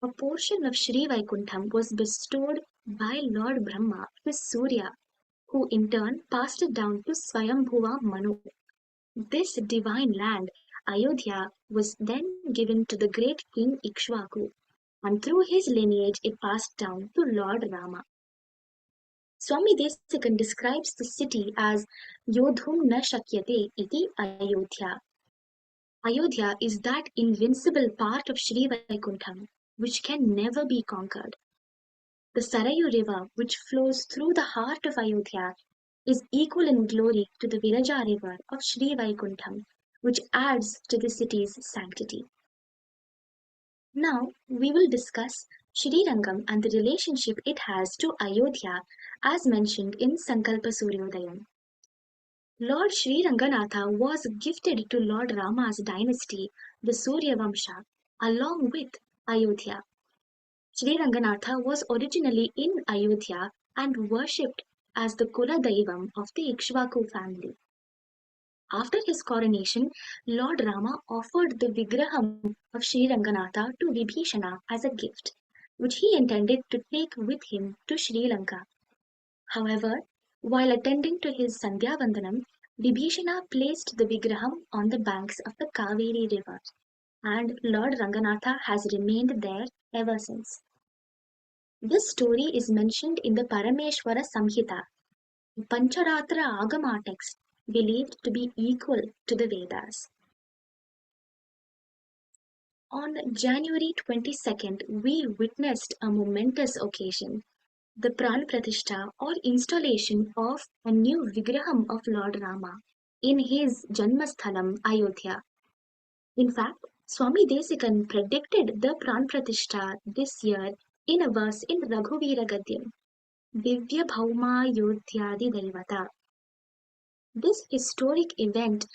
S10: a portion of Sri Vaikuntham was bestowed by Lord Brahma to Surya, who in turn passed it down to Swayambhuva Manu. This divine land, Ayodhya, was then given to the great king Ikshvaku, and through his lineage it passed down to Lord Rama. Swami Desikan describes the city as Yodhum na shakyate iti Ayodhya. Ayodhya is that invincible part of Sri Vaikuntham which can never be conquered. The Sarayu river, which flows through the heart of Ayodhya, is equal in glory to the Viraja river of Sri Vaikuntham, which adds to the city's sanctity. Now we will discuss Sri Rangam and the relationship it has to Ayodhya as mentioned in Sankalpa Suryodayam. Lord Sri Ranganatha was gifted to Lord Rama's dynasty, the Surya Vamsha, along with Ayodhya. Sri Ranganatha was originally in Ayodhya and worshipped as the Kula Daivam of the Ikshvaku family. After his coronation, Lord Rama offered the Vigraham of Sri Ranganatha to Vibhishana as a gift, which he intended to take with him to Sri Lanka. However, while attending to his Sandhya Vandanam, Vibhishana placed the Vigraham on the banks of the Kaveri river, and Lord Ranganatha has remained there ever since. This story is mentioned in the Parameshwara Samhita, a Pancharatra Agama text believed to be equal to the Vedas. On January 22nd, we witnessed a momentous occasion, the Pran Pratishtha or installation of a new Vigraham of Lord Rama in his Janmasthalam, Ayodhya. In fact, Swami Desikan predicted the Pran Pratishtha this year in a verse in Raghuvira Gadyam, Divya Bhauma Yodhyadi Daivata. This historic event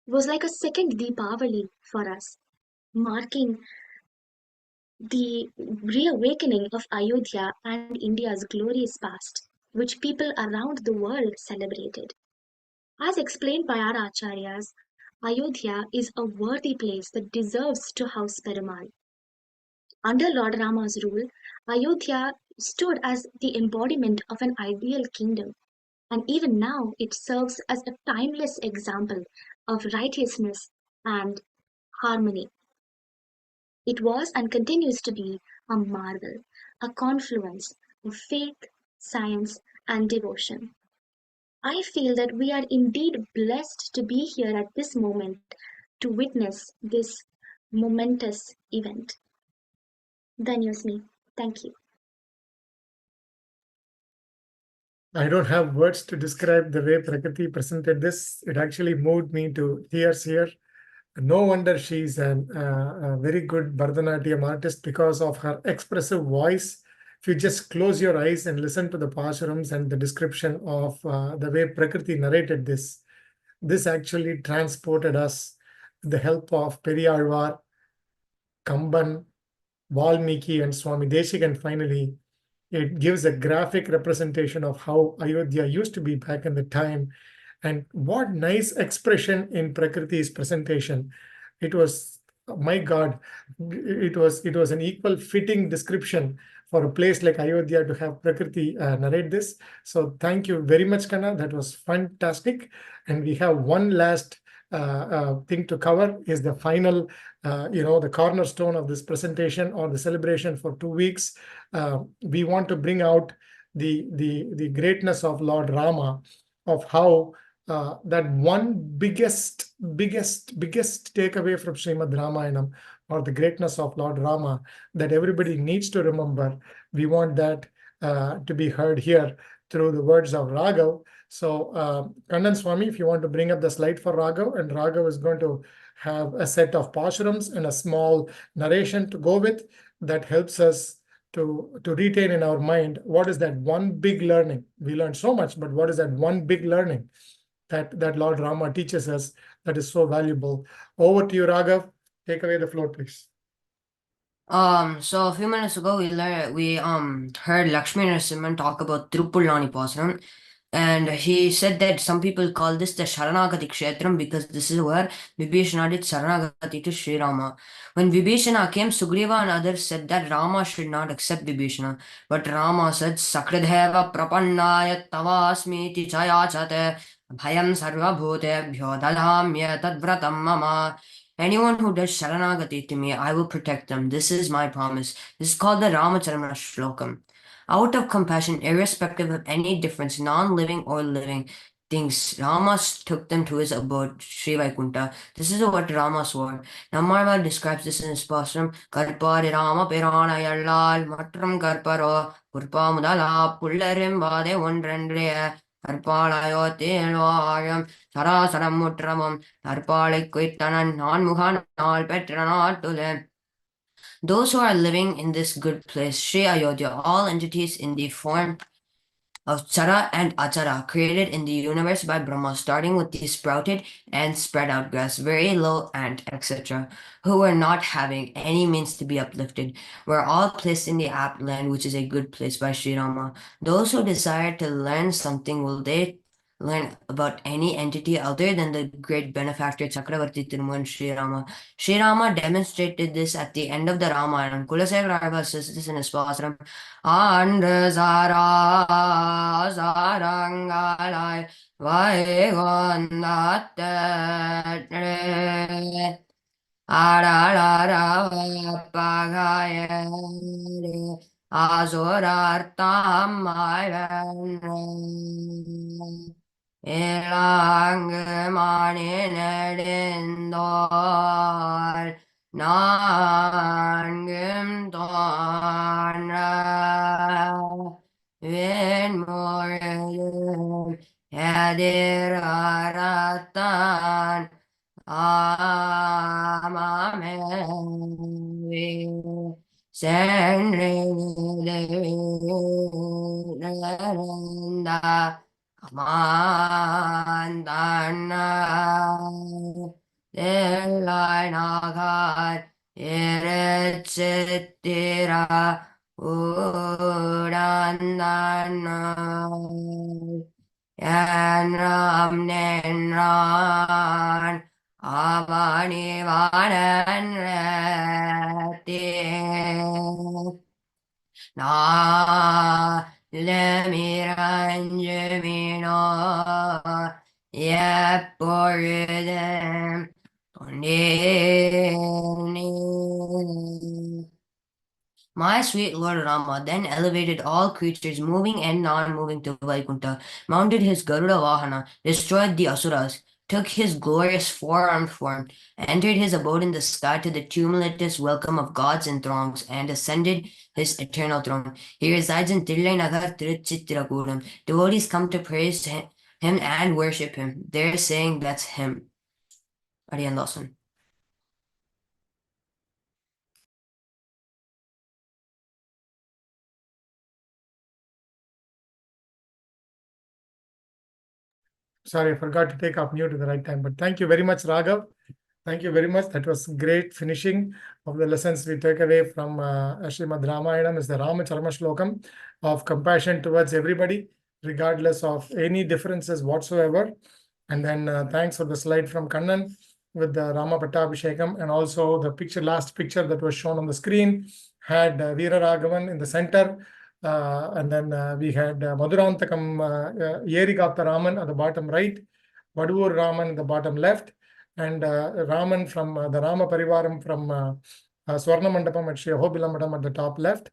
S10: was like a second Deepavali for us, marking the reawakening of Ayodhya and India's glorious past, which people around the world celebrated. As explained by our Acharyas, Ayodhya is a worthy place that deserves to house Perumal. Under Lord Rama's rule, Ayodhya stood as the embodiment of an ideal kingdom, and even now it serves as a timeless example of righteousness and harmony. It was and continues to be a marvel, a confluence of faith, science, and devotion. I feel that we are indeed blessed to be here at this moment to witness this momentous event. Dhanyosmi. Thank you.
S1: I don't have words to describe the way Prakriti presented this. It actually moved me to tears here. No wonder she's a very good Bharatanatyam artist because of her expressive voice. If you just close your eyes and listen to the pasarams and the description of the way Prakriti narrated this actually transported us with the help of Periyalvar, Kamban, Valmiki, and Swami Deshikan. Finally, it gives a graphic representation of how Ayodhya used to be back in the time. And what nice expression in Prakriti's presentation. It was, my God, it was an equal fitting description for a place like Ayodhya to have Prakriti narrate this. So thank you very much, Kanna. That was fantastic. And we have one last thing to cover is the final, the cornerstone of this presentation or the celebration for 2 weeks. We want to bring out the greatness of Lord Rama, of how that one biggest takeaway from Srimad Ramayanam, or the greatness of Lord Rama, that everybody needs to remember. We want that to be heard here through the words of Raghav. So Kannan Swami, if you want to bring up the slide for Raghav, and Raghav is going to have a set of pasharams and a small narration to go with, that helps us to retain in our mind what is that one big learning. We learned so much, but what is that one big learning that Lord Rama teaches us that is so valuable? Over to you, Raghav. Take away the floor, please.
S6: So a few minutes ago we heard Lakshmi Narasimhan talk about Tiruppullani Pasanam, and he said that some people call this the Sharanagati Kshetram because this is where Vibhishana did Sharanagati to Sri Rama. When Vibhishana came, Sugriva and others said that Rama should not accept Vibhishana, but Rama said Sakridheva Prapannaya Tavasmiti Chayachate Bhayam Sarvabhutebhyo Dadhamya Tadvratam Mama. Anyone who does Sharanagati to me, I will protect them. This is my promise. This is called the Ramacharana Shlokam. Out of compassion, irrespective of any difference, non-living or living things, Rama took them to his abode, Sri Vaikunta. This is what Rama swore. Nammarwal describes this in his pastram, Karpari Rama Pirana Yallal, Matram Karparo, Purpa Mudala, Pullarim Bade Wondrendre, Karpalayo Tilvaram, Sarasaram Mutramam, Karpalik Quitanan, Nanmuhan, Nal Petranatule. Those who are living in this good place, Sri Ayodhya, all entities in the form of Chara and Achara, created in the universe by Brahma, starting with the sprouted and spread out grass, very low ant, etc., who were not having any means to be uplifted, were all placed in the apt land, which is a good place by Sri Rama. Those who desire to learn something, will they learn about any entity other than the great benefactor Chakravarti Tiruman Sri Rama? Sri Rama demonstrated this at the end of the Ramayana. Kulasekhara says this in his Pasram. Andre Zara Zarangalai Vaigondate Aralara Pagayere Azurartam Maivan Ilangumanidindor Nangum Donra Vinmuridum Yadiraratan Amame Senrinda Amandana Delainagar Eretsetira Urandana Yanram Nenran Avani Vanan Rati Na Lemiranjamino Yepuridem Tondini My sweet Lord Rama then elevated all creatures moving and non-moving to Vaikuntha, mounted his Garuda Vahana, destroyed the Asuras, took his glorious four-armed form, entered his abode in the sky to the tumultuous welcome of gods and throngs, and ascended his eternal throne. He resides in Tirulainagar Tiruchittirakuram. Devotees come to praise him and worship him. They're saying that's him. Ariyan Lawson.
S1: Sorry, I forgot to take off mute at the right time, but thank you very much, Raghav. Thank you very much. That was great finishing of the lessons we take away from Srimad Ramayana is the Rama Charma Shlokam of compassion towards everybody, regardless of any differences whatsoever. And then thanks for the slide from Kannan with the Rama Pattabhishekam, and also the last picture that was shown on the screen had Veera Raghavan in the center. And then we had Madurantakam Yerigapta Raman at the bottom right, Vaduvur Raman at the bottom left, and Raman from the Rama Parivaram from Swarna Mandapam at Shri Ahobila Madam at the top left.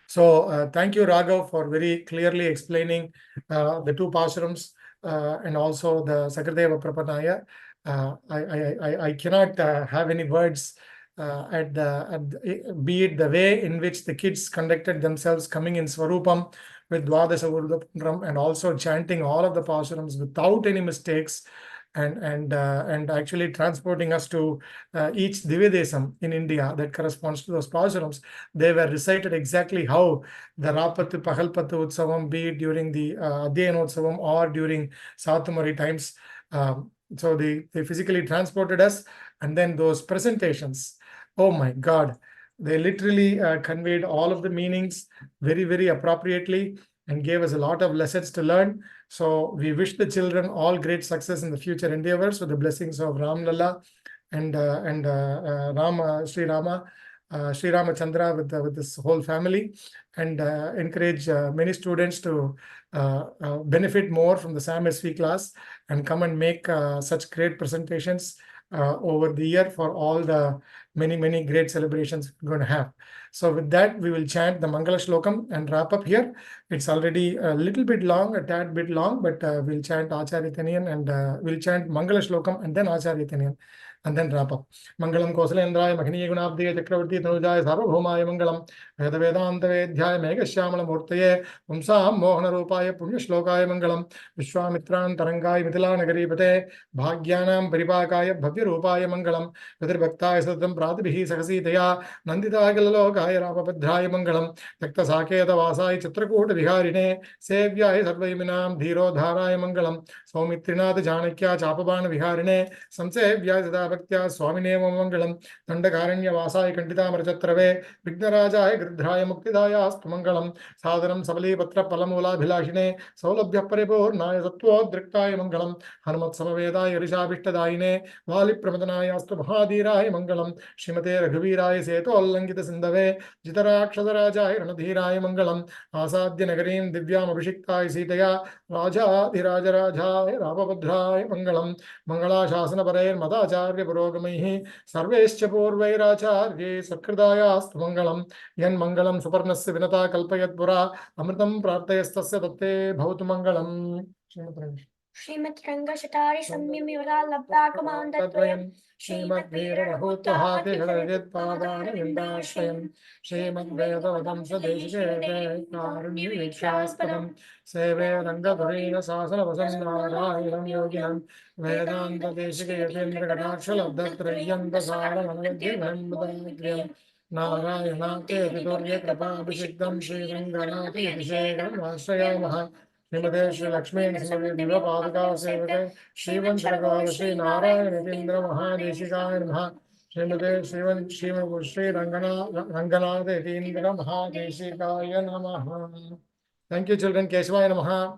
S1: So thank you, Raghav, for very clearly explaining the two pasarams and also the Sakradeva Prapanaya. I cannot have any words be it the way in which the kids conducted themselves coming in Swarupam with Dwadasa Urdhapundram and also chanting all of the pasarams without any mistakes, and actually transporting us to each Divyadesam in India that corresponds to those pasarams. They were recited exactly how the Rapathu Pahalpathu Utsavam, be it during the Adhyanotsavam or during Satumari times. So they physically transported us, and then those presentations, oh my God, they literally conveyed all of the meanings very, very appropriately and gave us a lot of lessons to learn. So we wish the children all great success in the future endeavors with the blessings of Ram Lalla and Sri Ramachandra with this whole family, and encourage many students to benefit more from the SAM-SV class and come and make such great presentations over the year for all the many great celebrations we're going to have. So with that, we will chant the Mangala Shlokam and wrap up here. It's already a little bit long, a tad bit long, but we'll chant Acharya Taniyan and we'll chant Mangala Shlokam and then Acharya Taniyan, and then wrap up. Mangalam Kosalendraya Mahini Gunabdiya Chakravarti Tanujaya Sarvabhaumaya Mangalam Veda Vedanta Vedhyaya Meghashyamala Murtaye Pumsam Mohana Rupaya Punya Shlokaya Mangalam Vishwamitran Tarangai Mithila Nagari Pate Bhagyanam Paripakaya Bhavya Rupaya Mangalam Vidar Bhaktaya Satam Pratibhi Sakasitaya Nandita Galalokaya Rapabhadraya Mangalam Takta Saketa Vasai Chitrakoota Viharine Sevyaya Sarvaiminam Dhiro Dharaya Mangalam Saumitrinath Janakya Chapabana Viharine Samsevyaya Sada Bhaktya Swamine Mangalam Dandakaranya Vasai Kandita Marchatrave Vignarajaya Gridhraya Muktidaya Astu Mangalam Sadharam Sabali Patra Palamula Bhilashine Saulabhya Paripurnaya Sattvodriktaya Mangalam Hanumat Samavedaya Rishabhishtadaine Vali Pramadhanaya Astu Mahadhiraya Mangalam Shrimate Raghuviraya Seto Allangita Sindave Jitarakshadaraja Ranadhiraya Mangalam Asadhya Nagarim Divyam Abhishiktai Sitaya Raja Dhiraja Raja Rababhadraya Mangalam Mangala Shasana Parair Madacharya Purogamihi Sarvescha Purvairacharye Sakridaya Astu Mangalam Yan Mangalam Suparnasya Vinata Kalpayat Pura Amritam Prarthayastasya Tatte Bhavatu Mangalam.
S11: Srimad Rangashatari Samyami Vada Labdakamandatvayan Srimad Veera Rahutahati Hadajit Padana Vindashayam
S1: Srimad Vedavadam Sadeshike Karunya Vikshaspadam Seve Rangadharina Sasana Vasannaranam Yoginam Vedanta Deshike Yatindra Kadakshalabdatrayanta Saranam Buddhagriyam Narayana Vidurya Krapabhishiktam Sri Ranganati Abhishekam Vasayamaha Srimade Shri Lakshmi Narasimha Diva Padaka Sevake Shrivan Sharagara Shri Narayana Nitindra Mahadeshikaya Namaha Srimade Shri Ranganath Yatindra Mahadeshikaya Namaha. Thank you, children. Keshvaya Namaha.